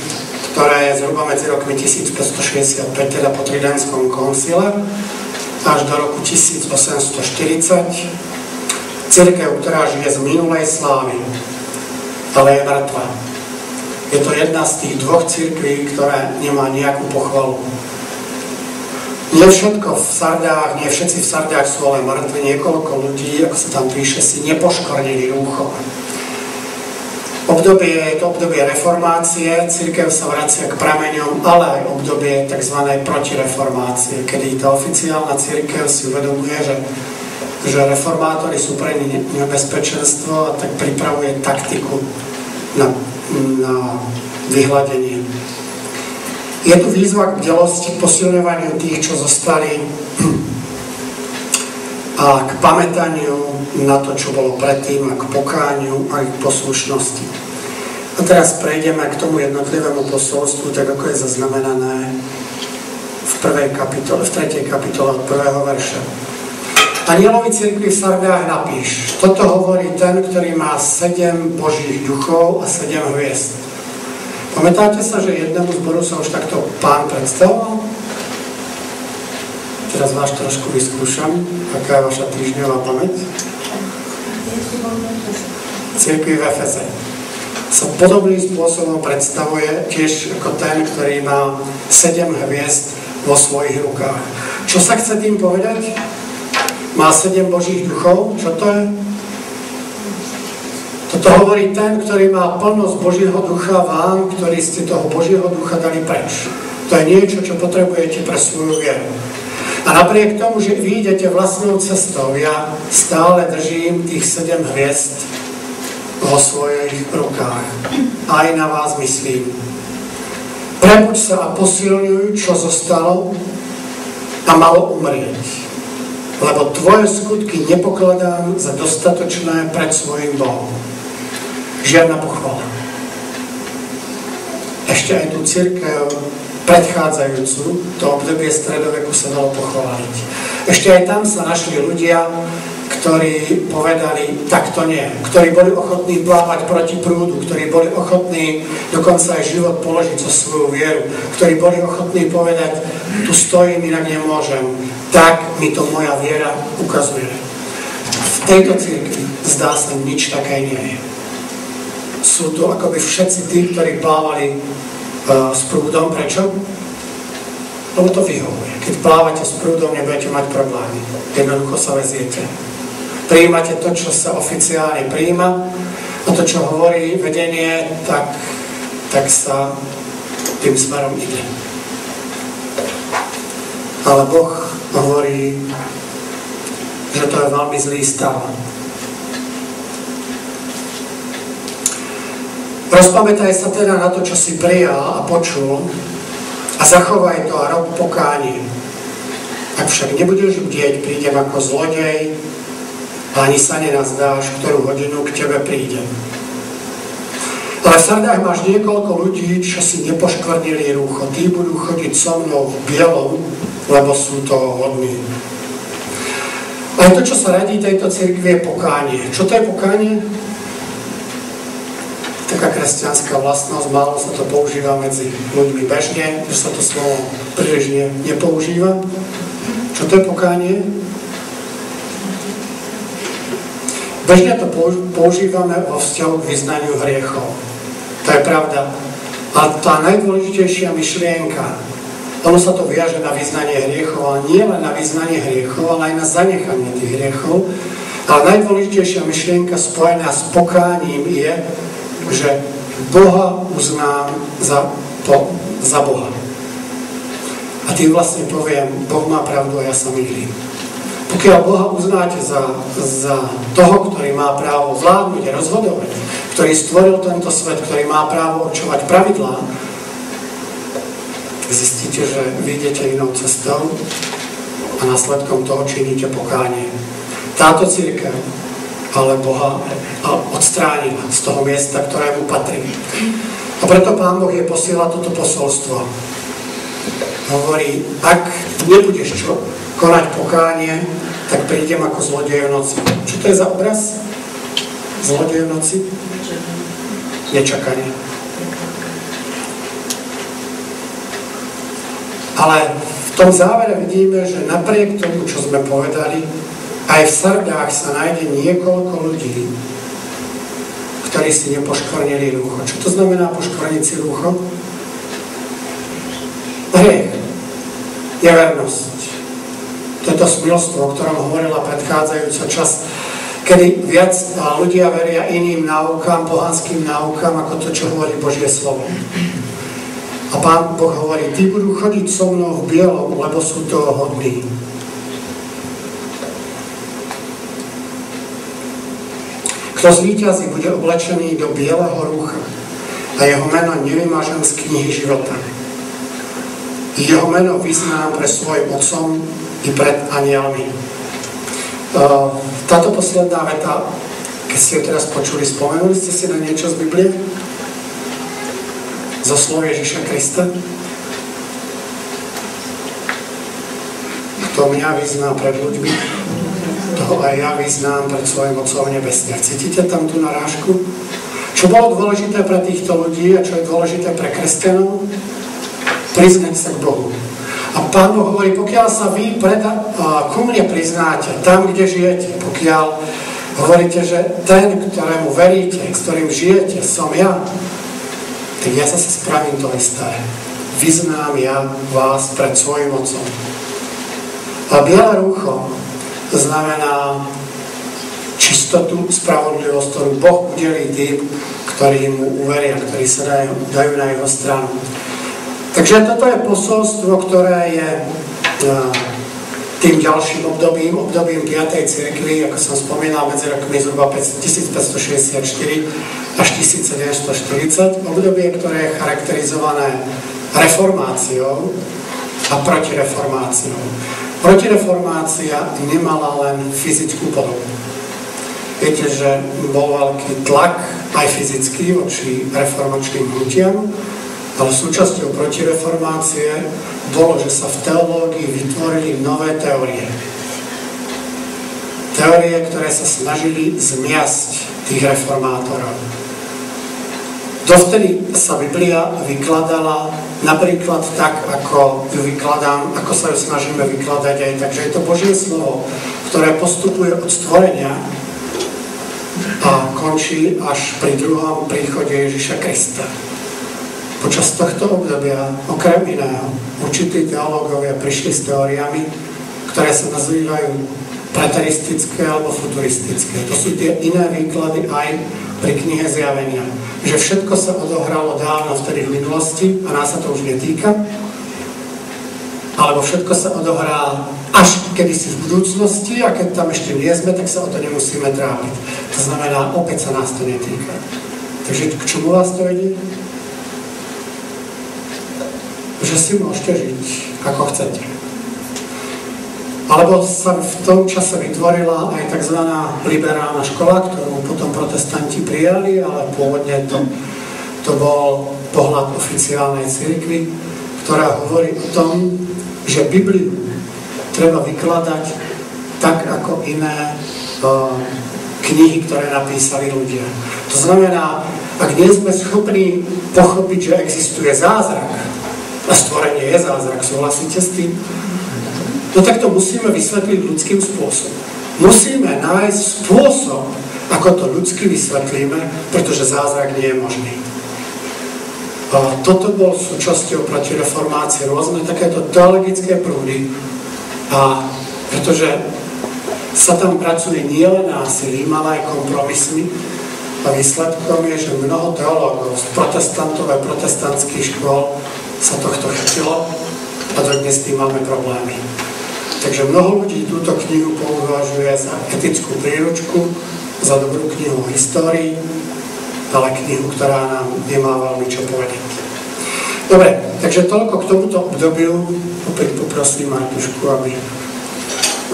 ktoré je zhruba medzi rokmi 1565, teda po Tridentskom koncile, až do roku 1840. Cirkev, ktorá žije z minulej slávy, ale je mŕtva. Je to jedna z tých dvoch cirkví, ktorá nemá nejakú pochvalu. Nie všetko v Sardách, nie všetci v Sardách sú ale mŕtvi. Niekoľko ľudí, ako sa tam píše, si nepoškvrnili rúcho. Je to obdobie reformácie, cirkev sa vracia k prameňom, ale aj obdobie tzv. Protireformácie, kedy tá oficiálna cirkev si uvedomuje, že reformátori sú pre nebezpečenstvo a tak pripravuje taktiku na vyhľadenie. Je tu výzva k bdelosti, k posilňovaniu tých, čo zostali, a k pamätaniu na to, čo bolo predtým, a k pokániu a k poslušnosti. A teraz prejdeme k tomu jednotlivému posolstvu, tak ako je zaznamenané v 3. kapitole od 1. verša. Anielovi cirkvi v Sardách napíš: toto hovorí ten, ktorý má 7 božích duchov a 7 hviezd. Pamätáte sa, že jednému zboru sa už takto Pán predstavoval? Teraz vás trošku vyskúšam, aká je vaša týždňová pamäť. Cirkvi v Efeze sa podobným spôsobom predstavuje tiež ako ten, ktorý má 7 hviezd vo svojich rukách. Čo sa chce tým povedať? Má 7 božích duchov. Čo to je? Toto hovorí ten, ktorý má plnosť Božieho ducha vám, ktorí ste toho Božieho ducha dali preč. To je niečo, čo potrebujete pre svoju vieru. A napriek tomu, že vy idete vlastnou cestou, ja stále držím tých 7 hviezd vo svojich rukách. Aj na vás myslím. Prebuď sa a posilňuj, čo zostalo a malo umrieť. Lebo tvoje skutky nepokladám za dostatočné pred svojim Bohom. Žiadna pochvala. Ešte aj tú cirkev predchádzajúcu, to obdobie stredoveku sa dalo pochváliť. Ešte aj tam sa našli ľudia, ktorí povedali, tak to nie. Ktorí boli ochotní plávať proti prúdu, ktorí boli ochotní dokonca aj život položiť za svoju vieru, ktorí boli ochotní povedať, tu stojím, inak nemôžem. Tak mi to moja viera ukazuje. V tejto cirkvi zdá sa, nič také nie je. Sú tu akoby všetci tí, ktorí plávali s prúdom. Prečo? Lebo to vyhovuje. Keď plávate s prúdom, nebudete mať problémy. Jednoducho sa veziete. Prijímate to, čo sa oficiálne prijíma, a to, čo hovorí vedenie, tak sa tým smerom ide. Ale Boh hovorí, že to je veľmi zlý stav. Rozpamätaj sa teda na to, čo si prijal a počul, a zachovaj to a rob pokánie. Ak však nebudeš bdieť, prídem ako zlodej a ani sa nenazdáš, ktorú hodinu k tebe prídem. Ale v Sardách máš niekoľko ľudí, čo si nepoškvrnili rúcho. Tí budú chodiť so mnou v bielom, lebo sú toho hodní. Ale to, čo sa radí tejto cirkvi, je pokánie. Čo to je pokánie? Taká kresťanská vlastnosť, málo sa to používa medzi ľuďmi bežne, že sa to slovo príliš nepoužíva. Čo to je pokánie? Bežne to používame vo vzťahu k vyznaniu hriechov. To je pravda. A tá najdôležitejšia myšlienka, ono sa to viaže na vyznanie hriechov, ale nie len na vyznanie hriechov, ale aj na zanechanie tých hriechov. Ale najdôležitejšia myšlienka spojená s pokáním je, že Boha uznám za Boha. A tým vlastne poviem, Boh má pravdu a ja sa mýlim. Pokiaľ Boha uznáte za toho, ktorý má právo vládnuť a rozhodovať, ktorý stvoril tento svet, ktorý má právo určovať pravidlá, zistíte, že vy idete inou cestou a následkom toho činíte pokánie. Táto cirkev ale Boha odstránila z toho miesta, ktorému patrí. A preto Pán Boh je posiela toto posolstvo. Hovorí, ak nebudeš konať pokánie, tak prídem ako zlodej v noci. Čo to je za obraz? Zlodej v noci? Nečakanie. Ale v tom závere vidíme, že napriek tomu, čo sme povedali, aj v Sardách sa nájde niekoľko ľudí, ktorí si nepoškvrnili rúcho. Čo to znamená poškvrniť si rúcho? Hriech. Nevernosť. Toto smilstvo, o ktorom hovorila predchádzajúca časť, kedy viac ľudia veria iným náukám, pohanským náukám, ako to, čo hovorí Božie slovo. A Pán Boh hovorí, tí budú chodiť so mnou v bielom, lebo sú toho hodní. Kto zvíťazí, bude oblečený do bieleho rúcha a jeho meno nevymažem z knihy života. Jeho meno vyznám pre svojim otcom i pred anielmi. Táto posledná veta, keď ste ju teraz počuli, spomenuli ste si na niečo z Biblie? Zo slov Ježiša Krista? Kto mňa vyzná pred ľuďmi, toho aj ja vyznám pred svojim Otcom v nebesiach. Cítite tam tú narážku? Čo bolo dôležité pre týchto ľudí a čo je dôležité pre kresťanov? Priznať sa k Bohu. A Pán Boh hovorí, pokiaľ sa vy ku mne priznáte, tam, kde žijete, pokiaľ hovoríte, že ten, ktorému veríte, s ktorým žijete, som ja, tak ja sa spravím to isté. Vyznám ja vás pred svojim Otcom. A biele rúcho znamená čistotu, spravodlivosť, ktorú Boh udelí tým, ktorí mu uveria, ktorí sa dajú na jeho stranu. Takže toto je posolstvo, ktoré je tým ďalším obdobím 5. cirkvi, ako som spomínal, medzi rokmi zhruba 1564 až 1940, obdobie, ktoré je charakterizované reformáciou a protireformáciou. Protireformácia nemala len fyzickú podobu. Viete, že bol veľký tlak aj fyzický voči reformačným hnutiam, ale súčasťou protireformácie bolo, že sa v teológii vytvorili nové teórie. Teórie, ktoré sa snažili zmiasť tých reformátorov. Dovtedy sa Biblia vykladala napríklad tak, ako ju vykladám, ako sa ju snažíme vykladať aj tak, že je to Božie slovo, ktoré postupuje od stvorenia a končí až pri druhom príchode Ježiša Krista. Počas tohto obdobia, okrem iného, určití teológovia prišli s teóriami, ktoré sa nazývajú preteristické alebo futuristické. To sú tie iné výklady aj pri knihe Zjavenia. Že všetko sa odohralo dávno vtedy v minulosti a nás sa to už netýka, alebo všetko sa odohrá až kedysi v budúcnosti a keď tam ešte nie sme, tak sa o to nemusíme trápiť. To znamená, opäť sa nás to netýka. Takže k čomu vás to vedie? Že si môžete žiť, ako chcete. Alebo sa v tom čase vytvorila aj tzv. Liberálna škola, ktorú potom protestanti prijali, ale pôvodne to bol pohľad oficiálnej cirkvi, ktorá hovorí o tom, že Bibliu treba vykladať tak ako iné knihy, ktoré napísali ľudia. To znamená, ak nie sme schopní pochopiť, že existuje zázrak, a stvorenie je zázrak, súhlasíte s tým? No tak to musíme vysvetliť ľudským spôsobom. Musíme nájsť spôsob, ako to ľudsky vysvetlíme, pretože zázrak nie je možný. Toto bol súčasťou protireformácie, rôzne takéto teologické prúdy, a pretože sa tam pracuje nielen násilím, ale aj kompromismi, a výsledkom je, že mnoho teológov z protestantov a protestantských škôl sa tohto chytilo a dodnes s tým máme problémy. Takže mnoho ľudí túto knihu považuje za etickú príručku, za dobrú knihu o histórii, ale knihu, ktorá nám nemá veľmi čo povedať. Dobre, takže toľko k tomuto obdobiu. Opäť poprosím Martušku, aby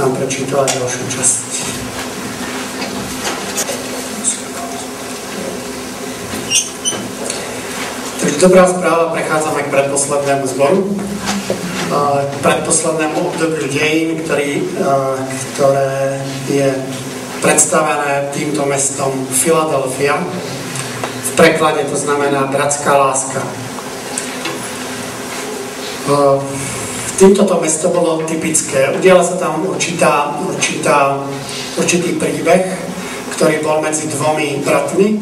nám prečítala ďalšiu časť. Takže dobrá správa, prechádzame k predposlednému zboru. K predposlednému obdobiu dejín, ktoré je predstavené týmto mestom Filadelfia. V preklade to znamená bratská láska. Týmto to mesto bolo typické. Udiala sa tam určitý príbeh, ktorý bol medzi dvomi bratmi.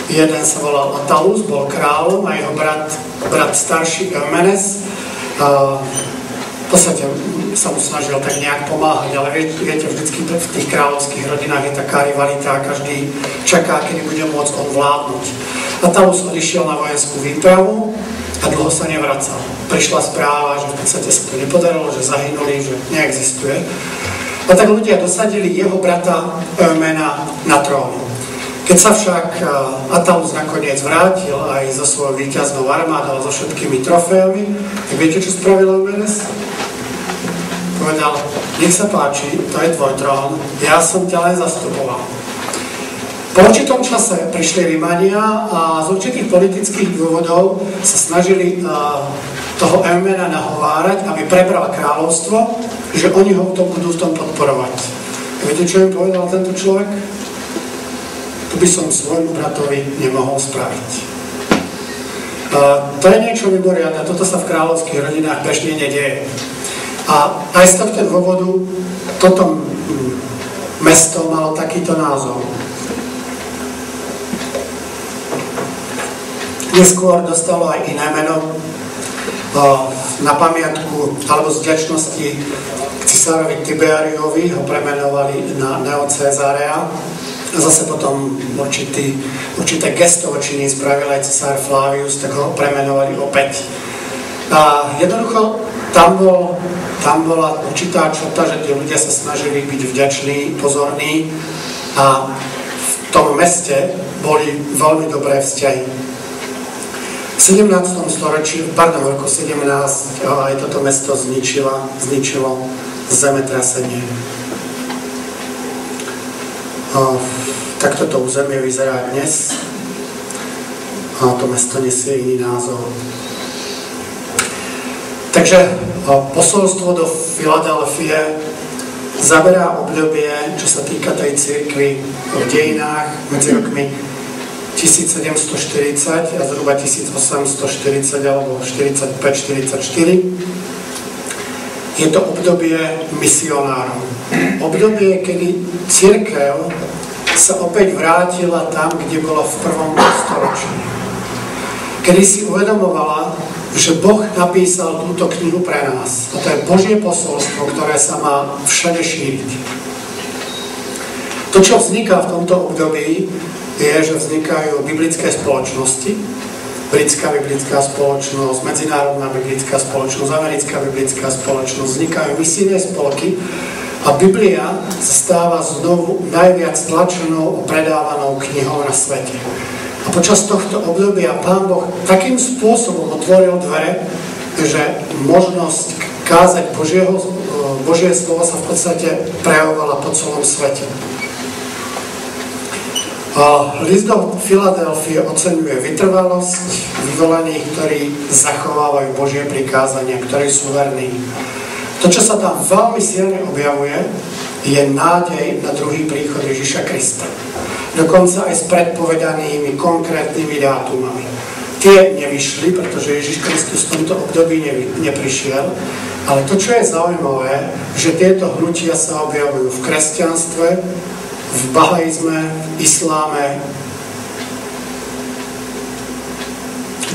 Jeden sa volal Attalus, bol kráľom, a jeho brat starší Eumenes. V podstate sa mu snažil tak nejak pomáhať, ale viete, vždycky v tých kráľovských rodinách je taká rivalita a každý čaká, kedy bude môcť on vládnuť. Attalus odišiel na vojenskú výpravu a dlho sa nevracal. Prišla správa, že v podstate sa to nepodarilo, že zahynuli, že neexistuje. A tak ľudia dosadili jeho brata Eumena na trón. Keď sa však Attalus nakoniec vrátil aj so svojou víťaznou armádou, so všetkými troféami, tak viete, čo spravil Eumenes? Povedal, nech sa páči, to je tvoj trón, ja som ťa len zastupoval. Po určitom čase prišli Rimania a z určitých politických dôvodov sa snažili toho Eumena nahovárať, aby prebral kráľovstvo, že oni ho budú v tom podporovať. A viete, čo im povedal tento človek? To by som svojmu bratovi nemohol spraviť. To je niečo mimoriadne, toto sa v kráľovských rodinách bežne nedieje. A aj z tohto dôvodu toto mesto malo takýto názov. Neskôr dostalo aj iné meno na pamiatku alebo z vďačnosti k cisárovi Tiberiovi ho premenovali na Neo Cezarea. A zase potom určité gesto voči nej spravil aj cisár Flavius, tak ho premenovali opäť. A jednoducho tam bola určitá črta, že tí ľudia sa snažili byť vďační, pozorní a v tom meste boli veľmi dobré vzťahy. V 17. storočí, v roku 17 aj toto mesto zničilo zemetrasenie. Takto to územie vyzerá dnes a to mesto nesie iný názov. Takže posolstvo do Filadelfie zaberá obdobie, čo sa týka tej cirkvi v dejinách medzi rokmi 1740 a zhruba 1840 alebo 45-44. Je to obdobie misionárov. Obdobie, kedy cirkev sa opäť vrátila tam, kde bola v prvom storočí. Kedy si uvedomovala, že Boh napísal túto knihu pre nás. A to je Božie posolstvo, ktoré sa má všade šíriť. To, čo vzniká v tomto období, je, že vznikajú biblické spoločnosti. Britská biblická spoločnosť, medzinárodná biblická spoločnosť, americká biblická spoločnosť, vznikajú misijné spolky a Biblia sa stáva znovu najviac tlačenou a predávanou knihou na svete. A počas tohto obdobia Pán Boh takým spôsobom otvoril dvere, že možnosť kázať Božie slovo sa v podstate prejavovala po celom svete. List do Filadelfie oceňuje vytrvalosť vyvolených, ktorí zachovávajú Božie prikázania, ktorí sú verní. To, čo sa tam veľmi silne objavuje, je nádej na druhý príchod Ježiša Krista. Dokonca aj s predpovedanými konkrétnymi dátumami. Tie nevyšli, pretože Ježiš Kristus v tomto období neprišiel, ale to, čo je zaujímavé, že tieto hnutia sa objavujú v kresťanstve, v bahaizme, v isláme.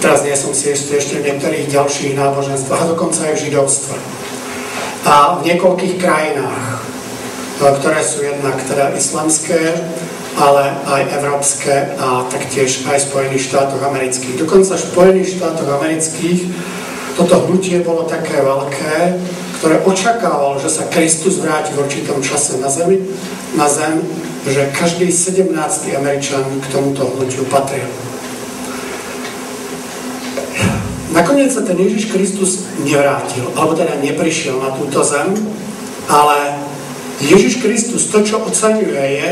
Teraz nie som si ešte v niektorých ďalších náboženstvách, a dokonca aj v židovstve. A v niekoľkých krajinách, ktoré sú jednak teda islamské, ale aj európske a taktiež aj v Spojených štátoch amerických. Dokonca v Spojených štátoch amerických toto hnutie bolo také veľké, ktoré očakávalo, že sa Kristus vráti v určitom čase na zem, že každý 17. Američan k tomuto hnutiu patril. Nakoniec sa ten Ježiš Kristus nevrátil, alebo teda neprišiel na túto zem, ale Ježiš Kristus to, čo oceňuje, je,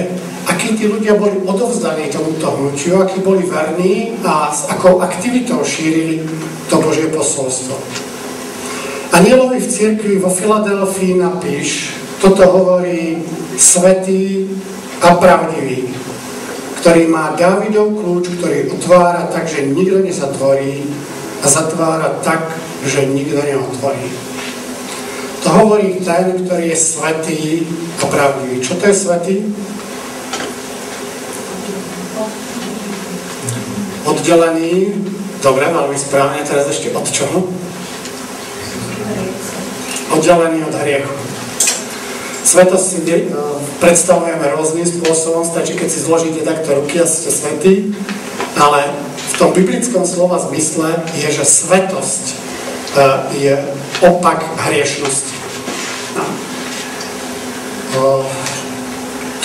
akí tí ľudia boli odovzdaní tomuto hnutiu, akí boli verní a s akou aktivitou šírili to Božie posolstvo. Anielovi v cirkvi vo Filadelfii napíš, toto hovorí svätý a pravdivý, ktorý má Dávidov kľúč, ktorý otvára tak, že nikto nezatvorí a zatvára tak, že nikto neotvorí. To hovorí ten, ktorý je svätý a pravdivý. Čo to je svätý? Oddelený. Dobre, veľmi správne. Teraz ešte od čoho? Oddelený od hriechu. Svetosť si predstavujeme rôznym spôsobom. Stačí, keď si zložíte takto ruky a ste svätí. Ale v tom biblickom slova zmysle je, že svetosť je opak hriešnosti.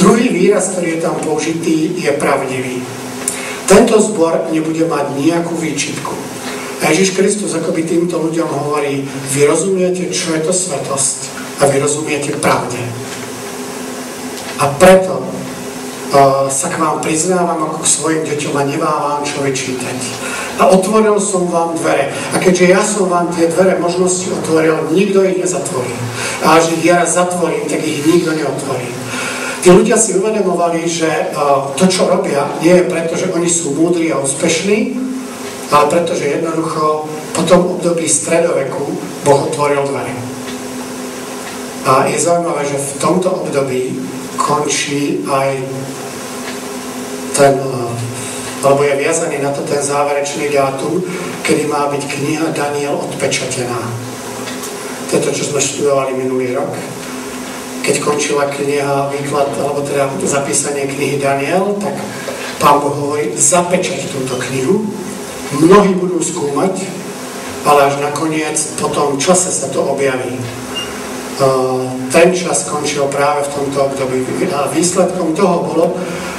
Druhý výraz, ktorý je tam použitý, je pravdivý. Tento zbor nebude mať nejakú výčitku. A Ježiš Kristus akoby týmto ľuďom hovorí, vy rozumiete, čo je to svetosť a vy rozumiete pravde. A preto sa k vám priznávam ako k svojim deťom a nemávam čo vyčítať. A otvoril som vám dvere. A keďže ja som vám tie dvere možnosti otvoril, nikto ich nezatvorí. A až ich ja zatvorím, tak ich nikto neotvorí. Tí ľudia si uvedomovali, že to, čo robia, nie je preto, že oni sú múdri a úspešní, ale preto, že jednoducho po tom období stredoveku Boh otvoril dvere. A je zaujímavé, že v tomto období končí aj ten, alebo je viazaný na to ten záverečný dátum, kedy má byť kniha Daniel odpečatená. To je to, čo sme študovali minulý rok. Keď končila kniha, výklad, alebo teda zapísanie knihy Daniel, tak Pán Boh hovorí, zapečať túto knihu. Mnohí budú skúmať, ale až nakoniec po tom čase sa to objaví. Ten čas skončil práve v tomto období. A výsledkom toho bolo,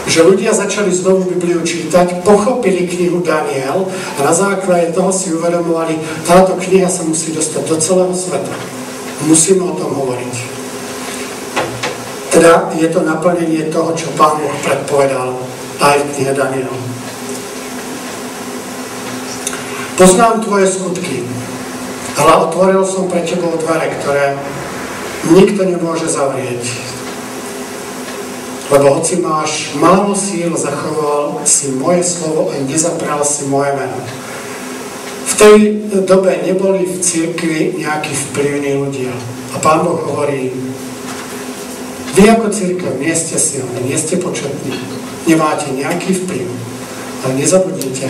že ľudia začali znovu Bibliu čítať, pochopili knihu Daniel a na základe toho si uvedomovali, táto kniha sa musí dostať do celého sveta. Musíme o tom hovoriť. Teda je to naplnenie toho, čo Pán Boh predpovedal aj v knihe Daniel. Poznám tvoje skutky. Hľa, otvoril som pre tebou dvere, ktoré nikto nemôže zavrieť. Lebo hoci máš málo síl, zachoval si moje slovo a nezapral si moje meno. V tej dobe neboli v cirkvi nejakí vplyvní ľudia. A Pán Boh hovorí, vy ako cirkev nie ste silní, nie ste početní, nemáte nejaký vplyv. Ale nezabudnite,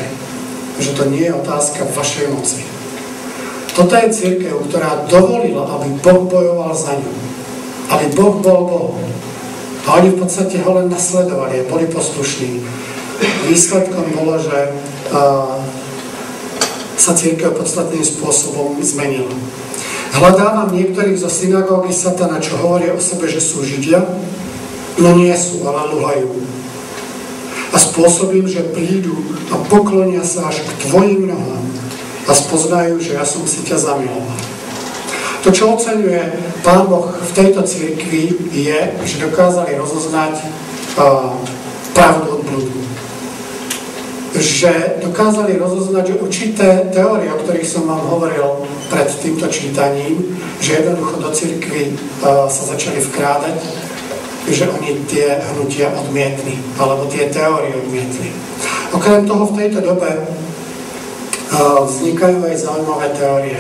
že to nie je otázka vašej moci. Toto je cirkev, ktorá dovolila, aby Boh bojoval za ňu. Aby Boh bol Bohom. A oni v podstate ho len nasledovali a boli poslušní. Výsledkom bolo, že sa cirkev podstatným spôsobom zmenila. Hľadávam niektorých zo synagógy Satana, čo hovoria o sebe, že sú Židia, no nie sú, ale luhajú. A spôsobím, že prídu a poklonia sa až k tvojim nohám a spoznajú, že ja som si ťa zamiloval. To, čo oceňuje Pán Boh v tejto cirkvi, je, že dokázali rozoznať pravdu od blúdu. Že dokázali rozoznať určité teórie, o ktorých som vám hovoril pred týmto čítaním, že jednoducho do cirkvi sa začali vkrádať, že oni tie hnutia odmietli, alebo tie teórie odmietli. Okrem toho v tejto dobe vznikajú aj zaujímavé teórie.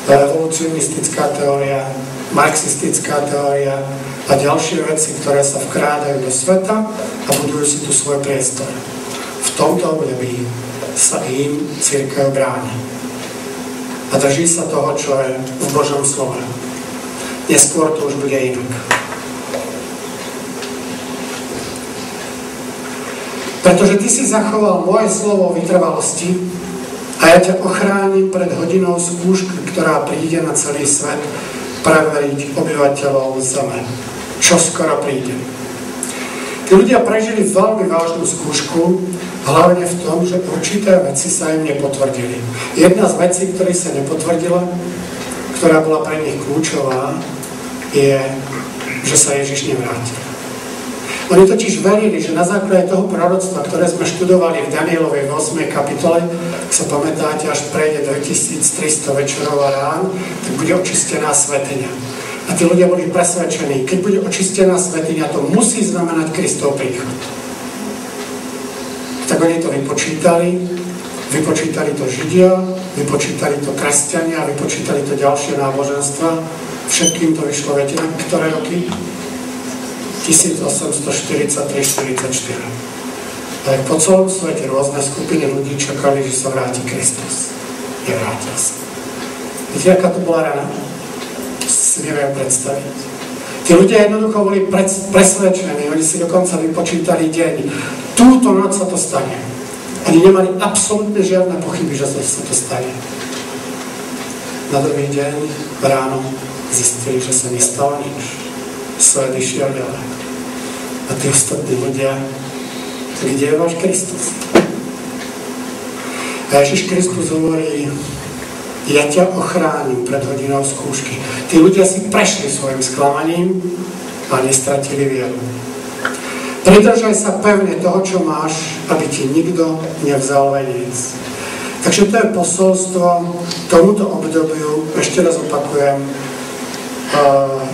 Evolucionistická teória, marxistická teória a ďalšie veci, ktoré sa vkrádajú do sveta a budujú si tu svoj priestor. V tomto období sa im cirkev bráni. A drží sa toho, čo je v Božom slove. Neskôr to už bude inak. Pretože ty si zachoval moje slovo o vytrvalosti A ja ťa ochránim pred hodinou skúšky, ktorá príde na celý svet preveriť obyvateľov zeme. Čo skoro príde. Tí ľudia prežili veľmi vážnu skúšku, hlavne v tom, že určité veci sa im nepotvrdili. Jedna z vecí, ktorá sa nepotvrdila, ktorá bola pre nich kľúčová, je, že sa Ježiš nevrátil. Oni totiž verili, že na základe toho proroctva, ktoré sme študovali v Danielovej 8. kapitole, ak sa pamätáte, až prejde 2300 večerov a rán, tak bude očistená svätyňa. A tí ľudia boli presvedčení, keď bude očistená svätyňa, to musí znamenať Kristov príchod. Tak oni to vypočítali to Židia, vypočítali to kresťania, vypočítali to ďalšie náboženstva. Všetkým to vyšlo, viete, na ktoré roky? 1843-44. Ale po celom svete rôzne skupiny ľudí čakali, že sa vráti Kristus. Nevrátil sa. Viete, aká to bola rana? Si neviem predstaviť. Tí ľudia jednoducho boli presvedčení, oni si dokonca vypočítali deň. Túto noc sa to stane. Oni nemali absolútne žiadne pochyby, že sa to stane. Na druhý deň ráno zistili, že sa nestalo nič. Svet išiel ďalej. A tí ostatní ľudia, kde je váš Kristus? A Ježiš Kristus hovorí, ja ťa ochránim pred hodinou skúšky. Tí ľudia si prešli svojim sklamaním a nestratili vieru. Pridržaj sa pevne toho, čo máš, aby ti nikto nevzal veniec. Takže to je posolstvo tomuto obdobiu, ešte raz opakujem,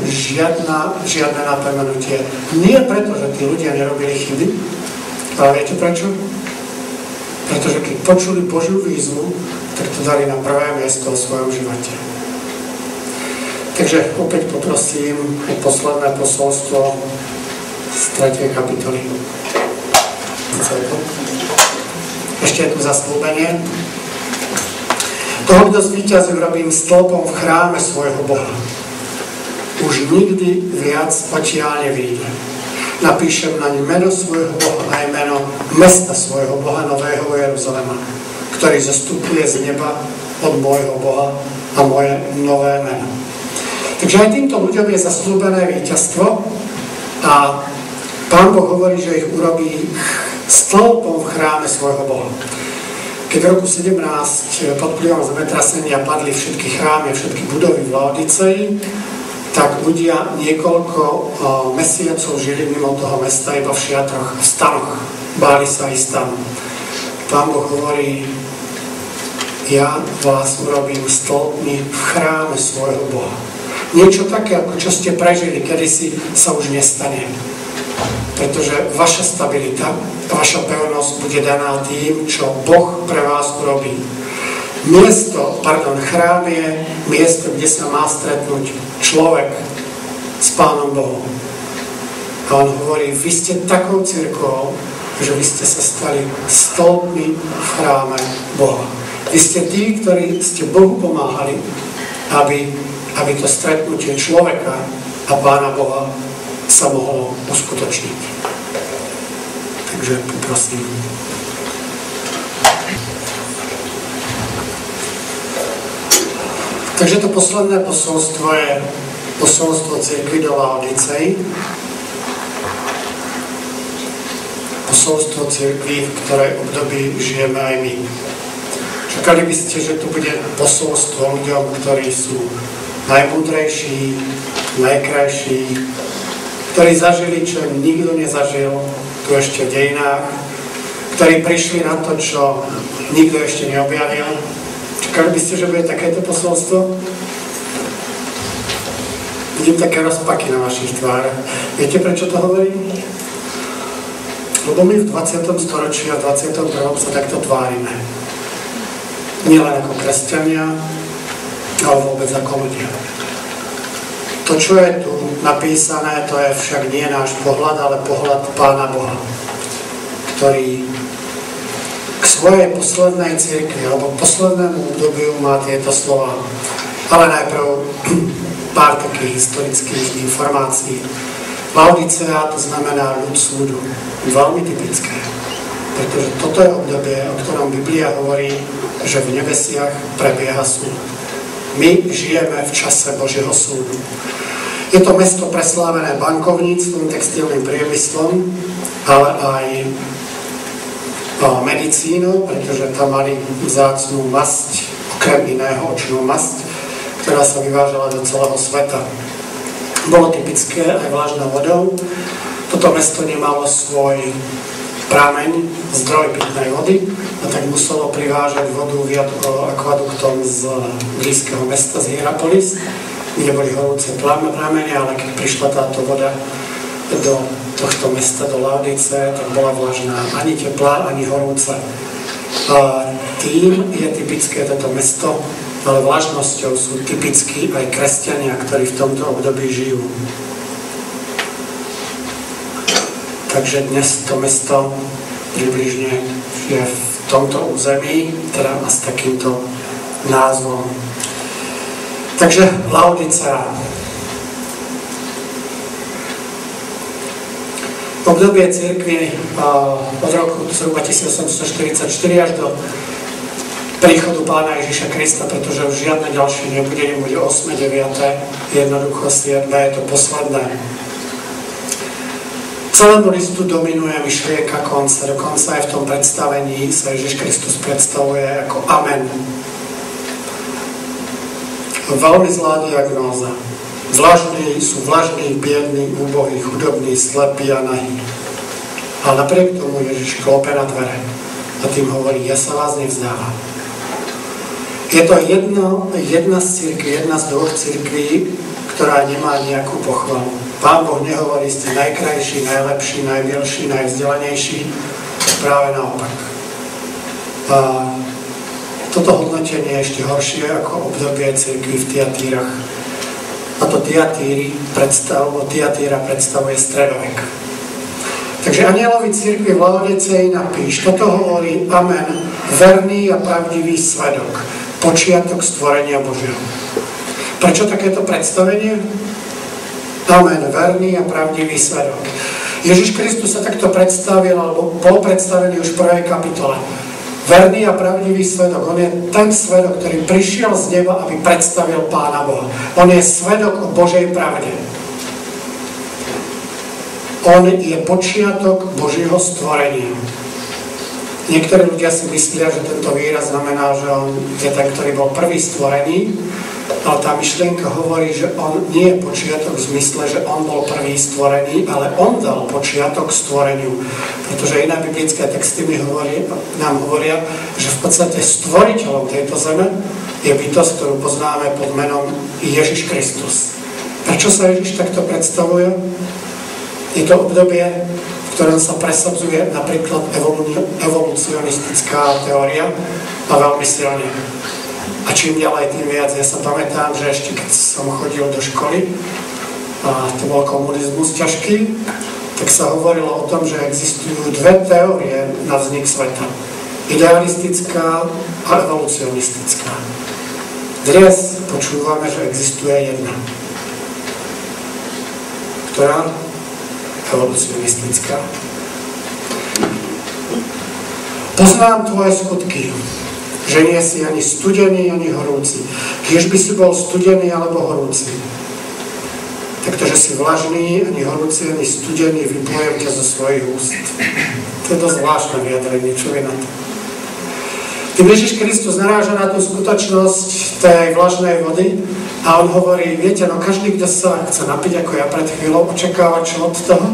žiadne napomenutie. Nie preto, že tí ľudia nerobili chyby, ale viete prečo? Pretože keď počuli Božiu výzvu, tak to dali na prvé miesto v svojom živote. Takže opäť poprosím o posledné posolstvo z 3. kapitoly. Ešte je tu zasľúbenie. Toho, kto zvíťazí, robím stĺpom v chráme svojho Boha. Už nikdy viac odtiaľ nevyjde. Napíšem na ňu meno svojho Boha aj meno mesta svojho Boha, Nového Jeruzalema, ktorý zostupuje z neba od môjho Boha a moje nové meno. Takže aj týmto ľuďom je zasľúbené víťazstvo a Pán Boh hovorí, že ich urobí stĺpom v chráme svojho Boha. Keď v roku 17 pod vplyvom zemetrasenia padli všetky chrámy, všetky budovy v Laodicei, tak ľudia niekoľko mesiacov žili mimo toho mesta iba v šiatroch, v stanoch. Báli sa ísť tam. Pán Boh hovorí, ja vás urobím stĺpmi v chráme svojho Boha. Niečo také, ako čo ste prežili, kedysi sa už nestane. Pretože vaša stabilita, vaša pevnosť bude daná tým, čo Boh pre vás urobí. Chrám je miesto, kde sa má stretnúť človek s Pánom Bohom. A on hovorí, vy ste takou cirkvou, že vy ste sa stali stĺpmi v chráme Boha. Vy ste tí, ktorí ste Bohu pomáhali, aby to stretnutie človeka a Pána Boha sa mohlo uskutočniť. Takže poprosím. Takže to posledné posolstvo je posolstvo cirkvi do Laodicei. Posolstvo cirkvi, v ktorej období žijeme aj my. Čakali by ste, že tu bude posolstvo ľuďom, ktorí sú najmúdrejší, najkrajší, ktorí zažili, čo nikto nezažil tu ešte v dejinách, ktorí prišli na to, čo nikto ešte neobjavil. Čakali by ste, že bude takéto posolstvo? Vidím také rozpaky na vašich tvárach. Viete, prečo to hovorím? Lebo my v 20. storočí a 21. sa takto tvárime. Nielen ako kresťania, ale vôbec ako ľudia. To, čo je tu napísané, to je však nie náš pohľad, ale pohľad Pána Boha, ktorý k svojej poslednej cirkvi alebo poslednému obdobiu má tieto slova. Ale najprv pár takých historických informácií. Laodicea to znamená ľud súdu. Veľmi typické. Pretože toto je obdobie, o ktorom Biblia hovorí, že v nebesiach prebieha súd. My žijeme v čase Božieho súdu. Je to mesto preslávené bankovníctvom, textilným priemyslom, ale aj medicínou, pretože tam mali vzácnu masť, okrem iného očnú masť, ktorá sa vyvážala do celého sveta. Bolo typické aj vlažnou vodou. Toto mesto nemalo svoj prameň, zdroj pitnej vody, a tak muselo privážať vodu akvaduktom z blízkeho mesta, z Hierapolis, kde boli horúce pramene, ale keď prišla táto voda do tohto mesta, do Laodice, tak bola vlažná, ani teplá, ani horúca. A tým je typické toto mesto, ale vlažnosťou sú typickí aj kresťania, ktorí v tomto období žijú. Takže dnes to mesto približne je v tomto území, teda s takýmto názvom. Takže Laodicea. Obdobie cirkvi od roku 1844 až do príchodu Pána Ježiša Krista, pretože už žiadne ďalšie nebude 8, 9, jednoducho 7, je to posledné. Celému listu dominuje myšlienka konca, dokonca aj v tom predstavení sa Ježiš Kristus predstavuje ako Amen. Veľmi zlá diagnóza. Sú vlažní, biední, úbohí, chudobní, slepí a nahí. Ale napriek tomu Ježiš klope na dvere a tým hovorí, ja sa vás nevzdávam. Je to jedna z cirkví, jedna z dvoch cirkví, ktorá nemá nejakú pochvalu. Pán Boh nehovorí, ste najkrajší, najlepší, najbielší, najvzdelanejší, práve naopak. A toto hodnotenie je ešte horšie ako obdobie cirkví v Tiatírach. A to Tiatíra predstavuje stredovek. Takže Anjelovi cirkvi v Laodicei napíš, toto hovorí Amen, verný a pravdivý svedok, počiatok stvorenia Božieho. Prečo takéto predstavenie? Amen, verný a pravdivý svedok. Ježiš Kristus sa takto predstavil, alebo bol predstavený už v prvej kapitole. Verný a pravdivý svedok. On je ten svedok, ktorý prišiel z neba, aby predstavil Pána Boha. On je svedok o Božej pravde. On je počiatok Božieho stvorenia. Niektorí ľudia si myslia, že tento výraz znamená, že on je ten, ktorý bol prvý stvorený, ale tá myšlienka hovorí, že on nie je počiatok v zmysle, že on bol prvý stvorený, ale on dal počiatok stvoreniu. Pretože iné biblické texty nám hovoria, že v podstate stvoriteľom tejto zeme je bytosť, ktorú poznáme pod menom Ježiš Kristus. Prečo sa Ježiš takto predstavuje? Je to obdobie, v ktorom sa presadzuje napríklad evolucionistická teória a veľmi silne. A čím ďalej, tým viac. Ja sa pamätám, že ešte keď som chodil do školy, a to bol komunizmus ťažký, tak sa hovorilo o tom, že existujú dve teórie na vznik sveta. Idealistická a evolucionistická. Dnes počúvame, že existuje jedna. Ktorá? Evolucionistická. Poznám tvoje skutky, že nie si ani studený, ani horúci. Kiež by si bol studený alebo horúci. Takže si vlažný, ani horúci, ani studený, vyplujem ťa zo svojich úst. To je dosť zvláštne vyjadrenie, čo je na to. Tým Ježiš Kristus naráža na tú skutočnosť tej vlažnej vody a on hovorí, viete, no každý, kto sa chce napiť, ako ja pred chvíľou, očakáva čo od toho?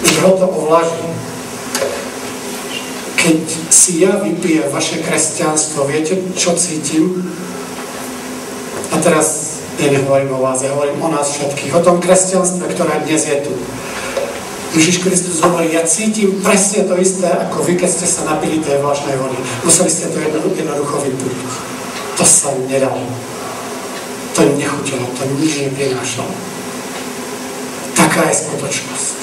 Že ho to ovlaží. Keď si ja vypijem vaše kresťanstvo, viete, čo cítim? A teraz ja nehovorím o vás, ja hovorím o nás všetkých, o tom kresťanstve, ktoré dnes je tu. Ježiš Kristus hovorí, ja cítim presne to isté, ako vy, keď ste sa napili tej vlažnej vody. Museli ste to jednoducho vypiť. To sa nedalo. To nechutilo, to nič neprinášalo. Taká je skutočnosť.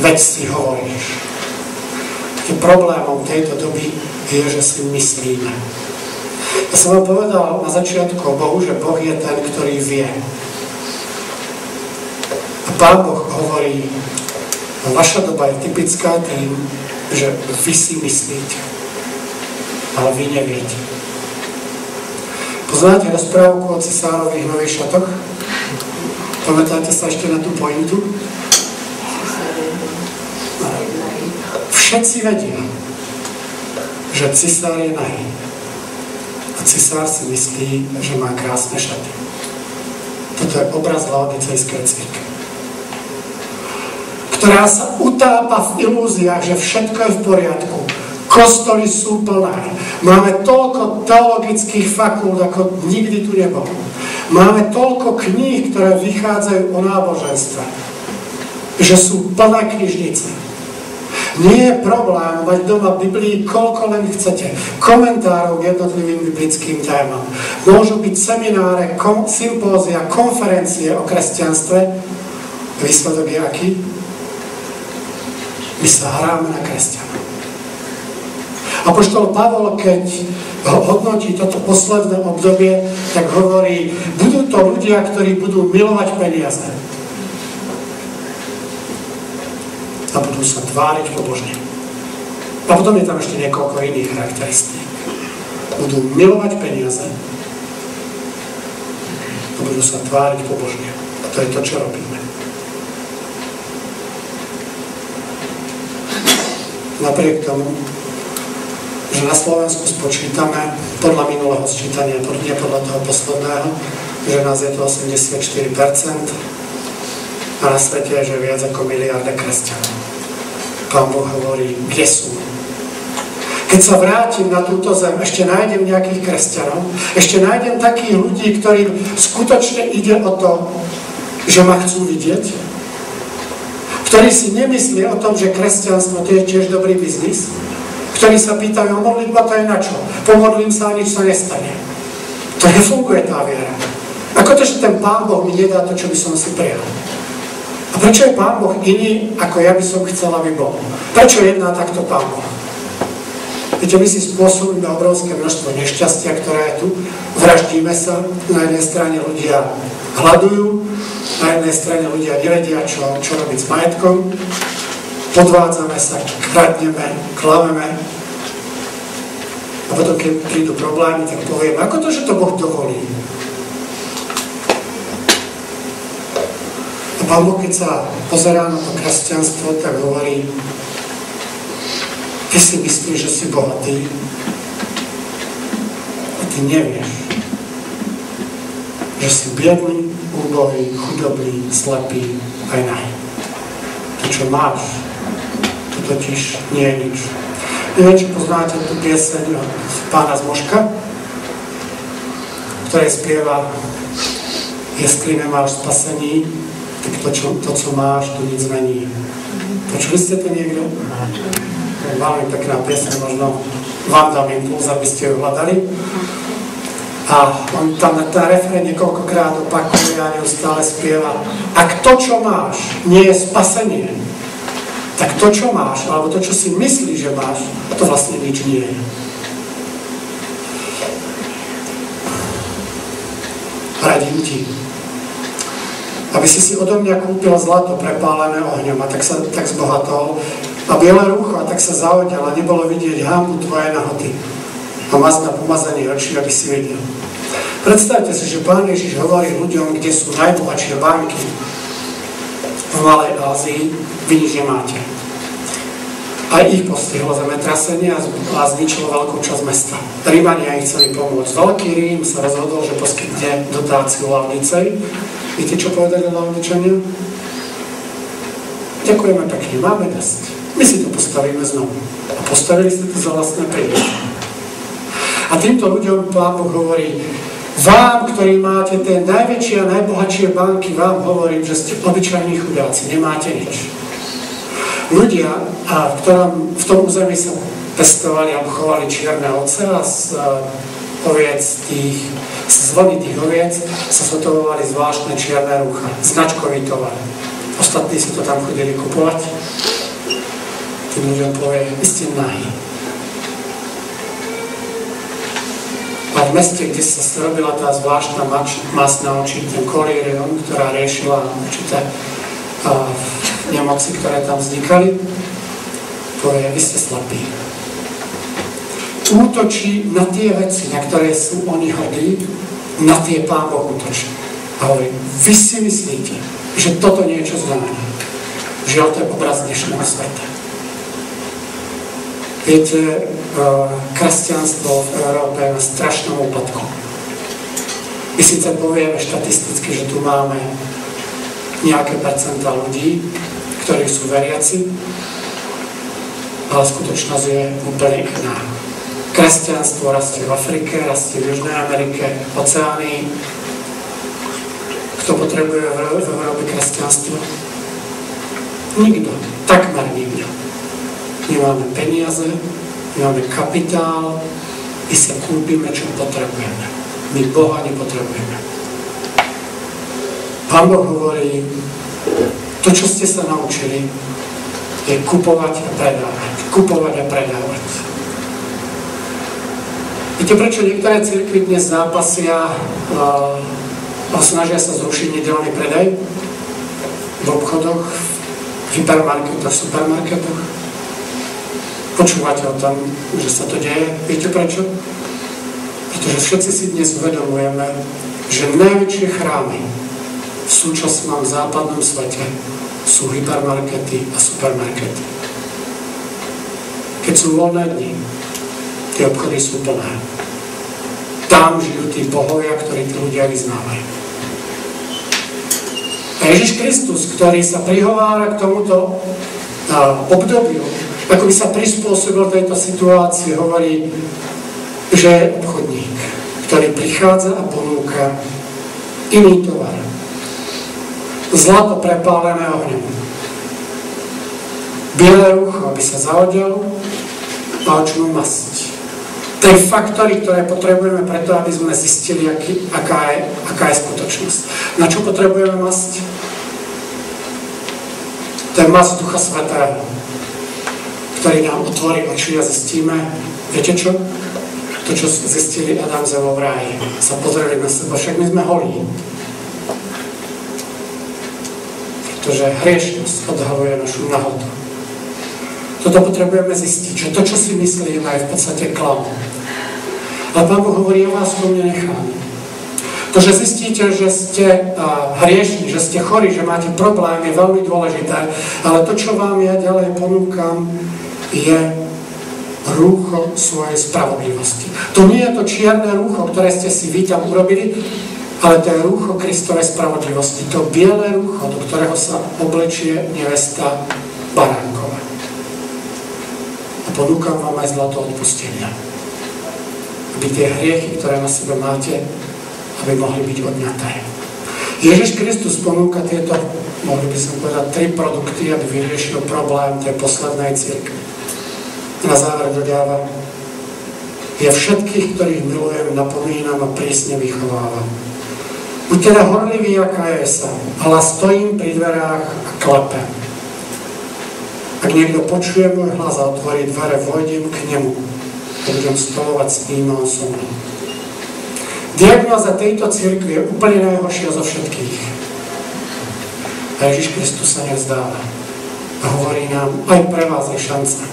Veď si hovoríš. Problémom tejto doby je, že si myslíme. Ja som vám povedal na začiatku o Bohu, že Boh je ten, ktorý vie. A Pán Boh hovorí, vaša doba je typická tým, že vy si myslíte, ale vy neviete. Poznáte rozprávku o cisárových nových šatoch? Pamätáte sa ešte na tú pointu? Všetci vedia, že cisár je nahý. A cisár si myslí, že má krásne šaty. Toto je obraz Laodicejskej cirkvi, ktorá sa utápa v ilúziách, že všetko je v poriadku. Kostoly sú plné. Máme toľko teologických fakult, ako nikdy tu nebolo. Máme toľko kníh, ktoré vychádzajú o náboženstve, že sú plné knižnice. Nie je problém mať doma Biblii koľko len chcete. Komentárov k jednotlivým biblickým témam. Môžu byť semináre, sympózia, konferencie o kresťanstve. Výsledok je aký? My sa hráme na kresťanov. Apoštol Pavol, keď hodnotí toto posledné obdobie, tak hovorí, budú to ľudia, ktorí budú milovať peniaze. A budú sa tváriť pobožne. A potom je tam ešte niekoľko iných charakteristík. Budú milovať peniaze a budú sa tváriť pobožne. A to je to, čo robíme. Napriek tomu, že na Slovensku spočítame podľa minulého sčítania, nie podľa toho posledného, že nás je to 84%, a na svete je, že viac ako miliarda kresťanov. Pán Boh hovorí, kde sú? Keď sa vrátim na túto zem, ešte nájdem nejakých kresťanov, ešte nájdem takých ľudí, ktorým skutočne ide o to, že ma chcú vidieť, ktorí si nemyslia o tom, že kresťanstvo to je tiež dobrý biznis, ktorí sa pýtajú, modlitba to je na čo? Pomodlím sa a nič sa nestane. To nefunguje tá viera. Ako to, že ten Pán Boh mi nedá to, čo by som si prijal? A prečo je Pán Boh iný, ako ja by som chcel, aby bol? Prečo jedná takto Pán Boh? Viete, my si spôsobíme obrovské množstvo nešťastia, ktoré je tu. Vraždíme sa, na jednej strane ľudia hľadujú, na jednej strane ľudia nevedia, čo robiť s majetkom. Podvádzame sa, kradneme, klameme. A potom, keď prídu problémy, tak povieme, ako to, že to Boh dovolí? A Pán Boh, keď sa pozerá na to kresťanstvo, tak hovorí, ty si myslíš, že si bohatý a ty nevieš, že si biedný, úbohý, chudobný, slepý aj nahý. To, čo máš, to totiž nie je nič. Neviem, či poznáte tú pieseň Pána Zmožka, ktoré spieva Jestli nemáš spasení, tak to, čo máš, to nic není. Počuli ste to niekto? Veľmi pekná pieseň, možno vám dám impuls, aby ste ju hľadali. A on tam na ten refrén niekoľkokrát opakuje a neustále spieva. Ak to, čo máš, nie je spasenie, tak to, čo máš, alebo to, čo si myslíš, že máš, to vlastne nič nie je. Radím ti, aby si odo mňa kúpil zlato prepálené ohňom a tak zbohatol a biele rúcho a tak sa zaodial a nebolo vidieť hanbu tvoje nahoty a maz na pomazanie očí, aby si videl. Predstavte si, že Pán Ježiš hovorí ľuďom, kde sú najbohatšie banky v Malej Ázii, vy nič nemáte. Aj ich postihlo zemetrasenie a zničilo veľkú časť mesta. Rímania ich chceli pomôcť. Veľký Rím sa rozhodol, že poskytne dotáciu Laodicei. Viete, čo povedali Laodičania? Ďakujeme pekne, máme dosť. My si to postavíme znovu. A postavili ste to za vlastné peniaze. A týmto ľuďom Pán Boh hovorí, vám, ktorí máte tie najväčšie a najbohatšie banky, vám hovorím, že ste obyčajní chudáci, nemáte nič. Ľudia, v tom území sa pestovali alebo chovali čierne ovce a z zvony tých oviec sa zotovovali zvláštne čierne rúcha, značkový tovar. Ostatní si to tam chodili kupovať. Tým ľuďom povie, vy ste nahý. A v meste, kde sa robila tá zvláštna masná oči, ten kolírium, ktorá riešila určité nemoci, ktoré tam vznikali, povie, vy ste slabí. Útočí na tie veci, na ktoré sú oni hrdí, na tie Pán Boh útočí. A hovorí, vy si myslíte, že toto niečo znamená. Žiaľ, to je obraz dnešného sveta. Viete, kresťanstvo v Európe je na strašnom úpadku. My síce povieme štatisticky, že tu máme nejaké percentá ľudí, ktorí sú veriaci, ale skutočnosť je úplne iná. Kresťanstvo rastie v Afrike, rastie v Južnej Amerike, v Oceánii. Kto potrebuje v Európe kresťanstvo? Nikto. Takmer nikto. Nemáme peniaze, nemáme kapitál, my sa kúpime, čo potrebujeme. My Boha nepotrebujeme. Pán Boh hovorí, to, čo ste sa naučili, je kupovať a predávať. Kupovať a predávať. Viete, prečo niektoré cirkvi dnes zápasia a snažia sa zrušiť nedeľný predaj? V obchodoch, v hypermarketoch, supermarketoch? Počúvate o tom, že sa to deje? Viete prečo? Pretože všetci si dnes uvedomujeme, že najväčšie chrámy v súčasnom západnom svete sú hypermarkety a supermarkety. Keď sú voľné dni, tie obchody sú plné. Tam žijú tí bohovia, ktorí tí ľudia vyznávajú. A Ježiš Kristus, ktorý sa prihovára k tomuto obdobiu, ako by sa prispôsobil tejto situácii, hovorí, že je obchodník, ktorý prichádza a ponúka iný tovar. Zlato prepálené ohňom. Biele rucho, aby sa zahodil, a očnú masť. Tie faktory, ktoré potrebujeme preto, aby sme zistili, aká je skutočnosť. Na čo potrebujeme masť? To je masť Ducha Svätého, ktorý nám otvorí oči a zistíme, viete čo? To, čo zistili Adam s Evou v ráji. Sa pozreli na seba, však my sme holí. Pretože hriešnosť odhaluje našu nahotu. Toto potrebujeme zistiť, že to, čo si myslíme, je v podstate klam. Ale Pán Boh hovorí, ja vás to mne nechám. To, že zistíte, že ste hriešni, že ste chorí, že máte problém, je veľmi dôležité, ale to, čo vám ja ďalej ponúkam, je rúcho svojej spravodlivosti. To nie je to čierne rúcho, ktoré ste si vy tam urobili, ale to je rúcho Kristovej spravodlivosti. To biele rúcho, do ktorého sa oblečie nevesta Baránkova. A ponúkam vám aj zlato odpustenia. Aby tie hriechy, ktoré na sebe máte, aby mohli byť odňaté. Ježiš Kristus ponúka tieto, mohli by som povedať, 3 produkty, aby vyriešil problém tej poslednej cirkvi. Na záver dodáva, ja všetkých, ktorých milujem, napomínam a prísne vychovávam. Buď teda horlivý, aká je sa, ale stojím pri dverách a klepem. Ak niekto počuje môj hlas a otvorí dvere, vojdem k nemu a budem stolovať s ním a on so mnou. Diagnóza tejto cirkvi je úplne najhoršia zo všetkých. A Ježiš Kristus sa nevzdáva. A hovorí nám, aj pre vás je šanca.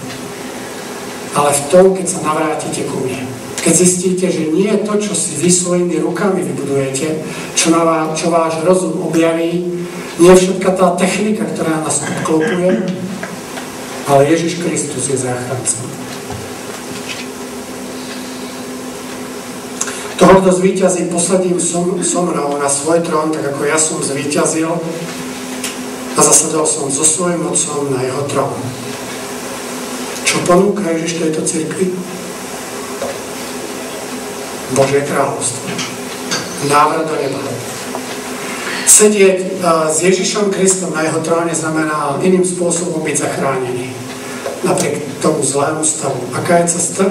Ale v tom, keď sa navrátite ku mne, keď zistíte, že nie je to, čo si vy svojimi rukami vybudujete, čo váš rozum objaví, nie je všetka tá technika, ktorá nás obklopuje, ale Ježiš Kristus je záchrancom. Toho, kto zvíťazí posledním so mnou na svoj trón, tak ako ja som zvíťazil a zasadol som so svojím otcom na jeho trón. Čo ponúka Ježiš tejto cirkvi? Božie kráľovstvo. Návrat do neba. Sedieť s Ježišom Kristom na jeho tróne znamená iným spôsobom byť zachránený. Napriek tomu zlému stavu. Aká je cesta?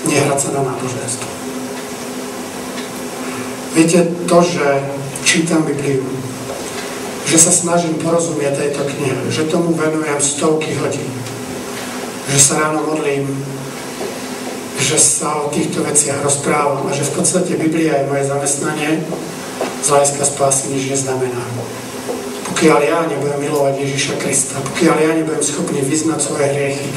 Nehrať sa na náboženstvo. Viete, to, že čítam Bibliu, že sa snažím porozumieť tejto knihe, že tomu venujem stovky hodín, že sa ráno modlím, že sa o týchto veciach rozprávam a že v podstate Biblia je moje zamestnanie, z hľadiska spásy nič neznamená. pokiaľ ja nebudem milovať Ježiša Krista, pokiaľ ja nebudem schopný vyznať svoje hriechy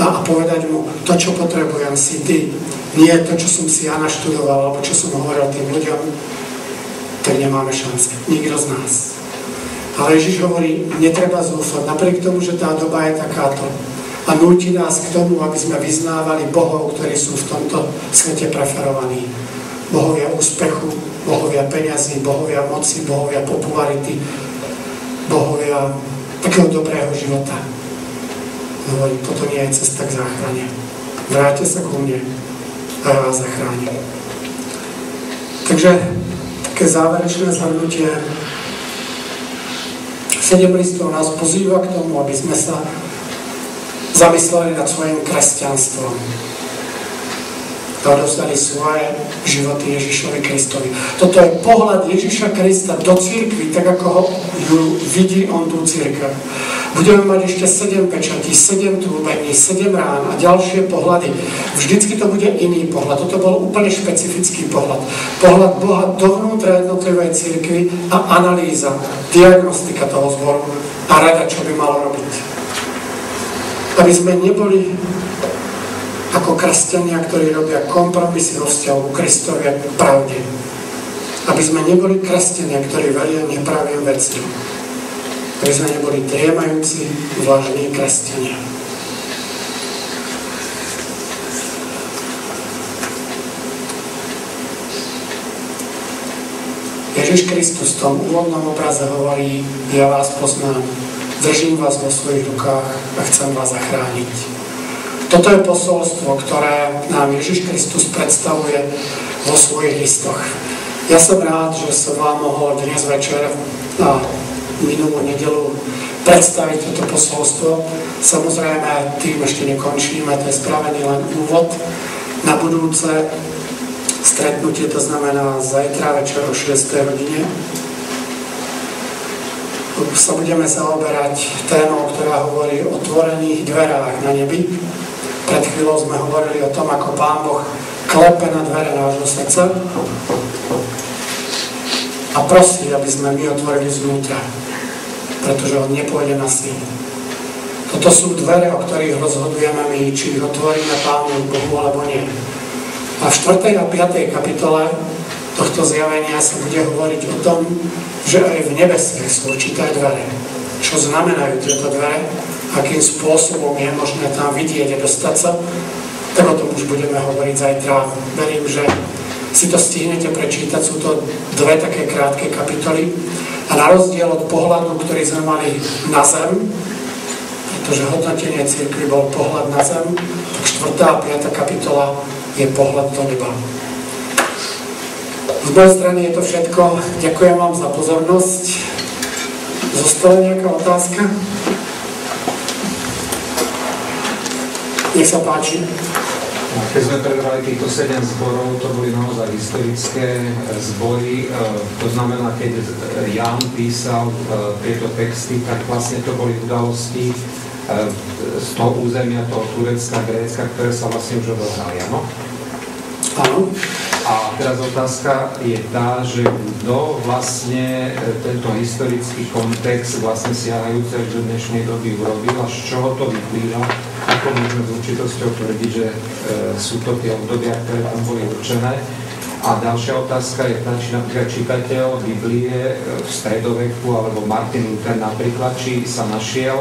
a povedať mu, to, čo potrebujem, si ty, nie to, čo som si ja naštudoval, alebo čo som hovoril tým ľuďom, tak nemáme šance. Nikto z nás. Ale Ježiš hovorí, netreba zúfať, napriek tomu, že tá doba je takáto. A núti nás k tomu, aby sme vyznávali bohov, ktorí sú v tomto svete preferovaní. Bohovia úspechu, bohovia peňazí, bohovia moci, bohovia popularity, bohovia takého dobrého života. Hovorí, toto nie je cesta k záchrane. Vráťte sa ku mne a ja vás zachránim. Takže také záverečné zhrnutie. 7 listov nás pozýva k tomu, aby sme sa zamysleli nad svojím kresťanstvom. A odovzdali svoje životy Ježišovi Kristovi. Toto je pohľad Ježiša Krista do cirkvi, tak ako ju vidí on tú cirkev. Budeme mať ešte 7 pečatí, 7 trúbení, 7 rán a ďalšie pohľady. Vždycky to bude iný pohľad. Toto bol úplne špecifický pohľad. Pohľad Boha dovnútra jednotlivej cirkvi a analýza, diagnostika toho zboru a rada, čo by malo robiť. Aby sme neboli ako kresťania, ktorí robia kompromisy vo vzťahu k Kristovi a pravde. Aby sme neboli kresťania, ktorí veria nepravým veciam. Aby sme neboli driemajúci, vážni kresťania. Ježiš Kristus v tom úvodnom obraze hovorí, ja vás poznám, držím vás vo svojich rukách a chcem vás zachrániť. Toto je posolstvo, ktoré nám Ježiš Kristus predstavuje vo svojich listoch. Ja som rád, že som vám mohol dnes večer na minulú nedeľu predstaviť toto posolstvo. Samozrejme, tým ešte nekončíme, to je spravený len úvod. Na budúce stretnutie, to znamená zajtra večer o 6. hodine. Sa budeme zaoberať témou, ktorá hovorí o otvorených dverách na nebi. Pred chvíľou sme hovorili o tom, ako Pán Boh klepe na dvere nášho srdca a prosí, aby sme my otvorili zvnútra, pretože on nepôjde na silu. Toto sú dvere, o ktorých rozhodujeme my, či ich otvoríme Pánu Bohu alebo nie. A v 4. a 5. kapitole tohto zjavenia sa bude hovoriť o tom, že aj v nebesiach sú určité dvere. Čo znamenajú tieto dvere? Akým spôsobom je možné tam vidieť a dostať sa, tak o tom už budeme hovoriť zajtra. Verím, že si to stihnete prečítať, sú to 2 také krátke kapitoly a na rozdiel od pohľadu, ktorý sme mali na zem, pretože hodnotenie cirkvi bol pohľad na zem, tak 4. a 5. kapitola je pohľad do neba. Z mojej strany je to všetko. Ďakujem vám za pozornosť. Zostala nejaká otázka? Nech sa páči. Keď sme prebrali týchto 7 zborov, to boli naozaj historické zbory. To znamená, keď Ján písal tieto texty, tak vlastne to boli udalosti z toho územia, toho Turecka, Grécka, ktoré sa vlastne už odohrali, áno? Áno. A teraz otázka je tá, že kto vlastne tento historický kontext vlastne siahajúce až do dnešnej doby urobil a z čoho to vyplýva, ako môžeme s určitosťou tvrdiť, že sú to tie obdobia, ktoré tam boli určené. A ďalšia otázka je tá, či napríklad čitateľ Biblie v stredoveku alebo Martin Luther napríklad, či sa našiel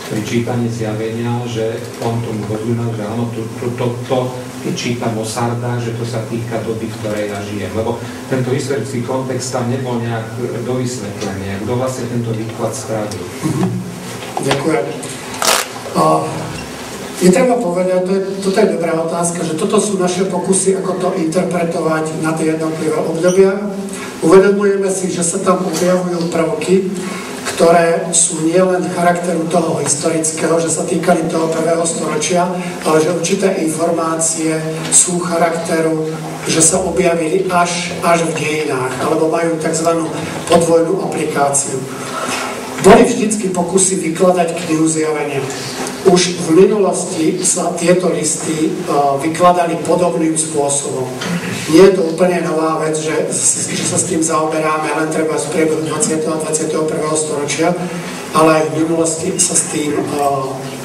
pri čítaní zjavenia, že on tomu rozumel, že áno, keď čítam o Sardách, že to sa týka doby, v ktorej ja žijem. Lebo tento historický kontext tam nebol nejak dovysvetlený. Kto vlastne tento výklad spravil? Ďakujem. Je treba povedať, toto je dobrá otázka, že toto sú naše pokusy, ako to interpretovať na tie jednotlivé obdobia. Uvedomujeme si, že sa tam objavujú prvky, ktoré sú nielen charakteru toho historického, že sa týkali toho 1. storočia, ale že určité informácie sú charakteru, že sa objavili až v dejinách, alebo majú tzv. Podvojnú aplikáciu. Boli vždycky pokusy vykladať knihu zjavenia. Už v minulosti sa tieto listy vykladali podobným spôsobom. Nie je to úplne nová vec, že sa s tým zaoberáme len treba z priebehu 20. a 21. storočia, ale aj v minulosti sa s tým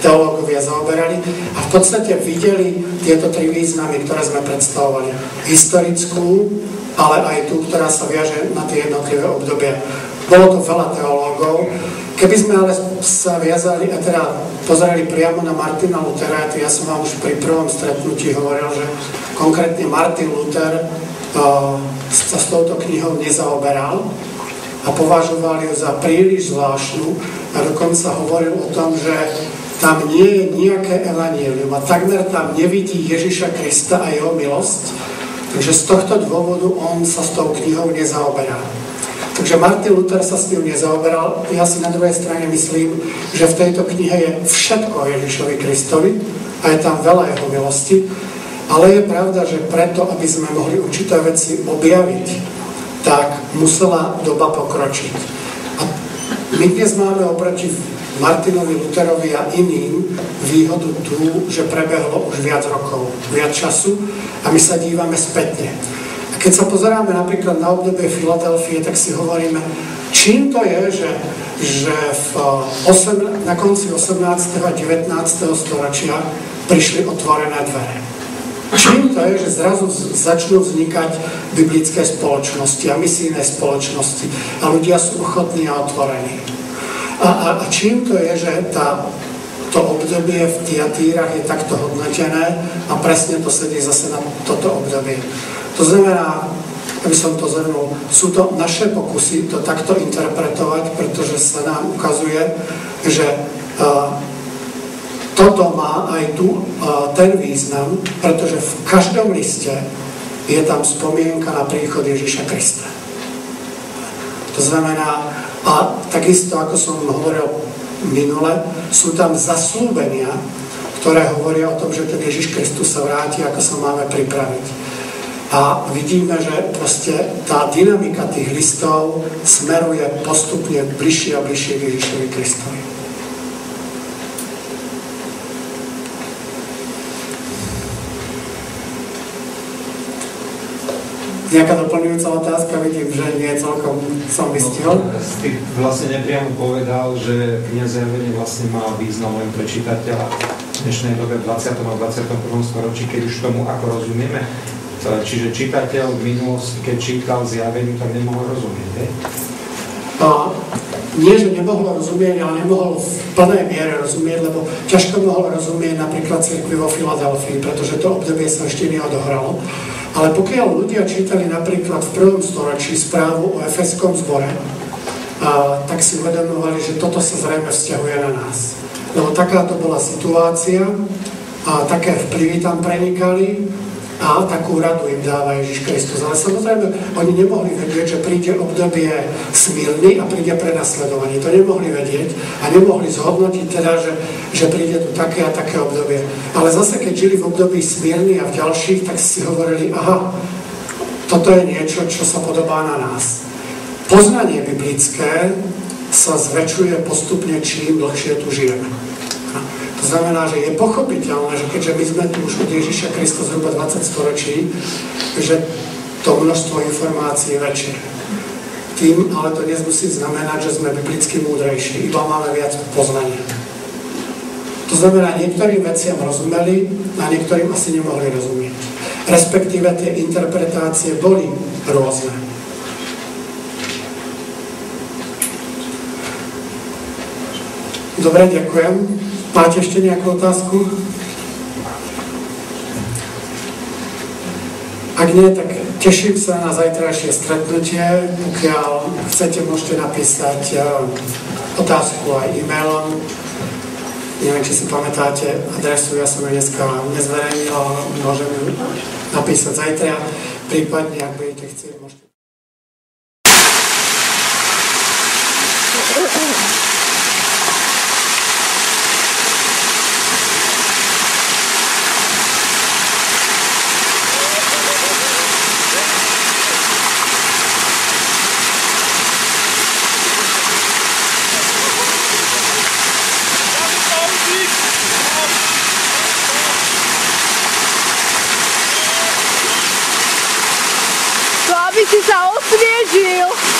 teológovia zaoberali a v podstate videli tieto tri významy, ktoré sme predstavovali. Historickú, ale aj tú, ktorá sa viaže na tie jednotlivé obdobia. Bolo to veľa teológov. Keby sme ale sa viazali a teda pozerali priamo na Martina Luthera, ja som vám už pri prvom stretnutí hovoril, že konkrétne Martin Luther sa s touto knihou nezaoberal a považoval ju za príliš zvláštnu a dokonca hovoril o tom, že tam nie je nejaké evanjelium a takmer tam nevidí Ježiša Krista a jeho milosť, takže z tohto dôvodu on sa s tou knihou nezaoberá. Takže Martin Luther sa s tým nezaoberal. Ja si na druhej strane myslím, že v tejto knihe je všetko o Ježišovi Kristovi a je tam veľa jeho milosti. Ale je pravda, že preto, aby sme mohli určité veci objaviť, tak musela doba pokročiť. A my dnes máme oproti Martinovi Lutherovi a iným výhodu tú, že prebehlo už viac rokov, viac času a my sa dívame spätne. Keď sa pozeráme napríklad na obdobie Filadelfie, tak si hovoríme, čím to je, že na konci 18. a 19. storočia prišli otvorené dvere. Čím to je, že zrazu začnú vznikať biblické spoločnosti a misijné spoločnosti a ľudia sú ochotní a otvorení. A čím to je, že to obdobie v Tiatírach je takto hodnotené a presne to sedí zase na toto obdobie. To znamená, aby som to zhrnul, sú to naše pokusy to takto interpretovať, pretože sa nám ukazuje, že toto má aj tu ten význam, pretože v každom liste je tam spomienka na príchod Ježiša Krista. To znamená, a takisto, ako som hovoril minule, sú tam zaslúbenia, ktoré hovoria o tom, že ten Ježiš Kristus sa vráti, ako sa máme pripraviť. A vidíme, že proste tá dynamika tých listov smeruje postupne bližšie a bližšie k Ježišovi Kristovi. Nejaká doplňujúca otázka? Vidím, že nie celkom som vystihol. Ty vlastne nepriamo povedal, že kniha Zjavenia vlastne má význam len pre čitateľa v dnešnej dobe v 20. a 21. storočí, keď už tomu ako rozumieme. Čiže čitateľ v minulosti, keď čítal Zjaveniu, tak nemohol rozumieť, Nie, že nemohol rozumieť, ale nemohol v plnej miere rozumieť, lebo ťažko mohol rozumieť napríklad cirkvi vo Filadelfii, pretože to obdobie sa ešte neodohralo. Ale pokiaľ ľudia čítali napríklad v prvom storočí správu o Efeskom zbore, tak si uvedomovali, že toto sa zrejme vzťahuje na nás. Lebo takáto bola situácia, a také vplyvy tam prenikali, a takú radu im dáva Ježiš Kristus. Ale samozrejme, oni nemohli vedieť, že príde obdobie Smyrny a príde prenasledovanie. To nemohli vedieť a nemohli zhodnotiť teda, že príde tu také a také obdobie. Ale zase, keď žili v období Smyrny a v ďalších, tak si hovorili, aha, toto je niečo, čo sa podobá na nás. Poznanie biblické sa zväčšuje postupne, čím dlhšie tu žijeme. To znamená, že je pochopiteľné, že keďže my sme tu už od Ježiša Krista zhruba 20 storočí, že to množstvo informácií je väčšie. Tým ale to nemusí znamenať, že sme biblicky múdrejší, iba máme viac poznania. To znamená, niektorým veciam rozumeli a niektorým asi nemohli rozumieť. Respektíve tie interpretácie boli rôzne. Dobre, ďakujem. Máte ešte nejakú otázku? Ak nie, tak teším sa na zajtrajšie stretnutie. Pokiaľ chcete, môžete napísať otázku aj e-mailom. Neviem, či si pamätáte adresu, ja som ju dneska nezverejnil, ale môžem ju napísať zajtra. Prípadne, ak budete chcieť, môžete. si sa osviežil.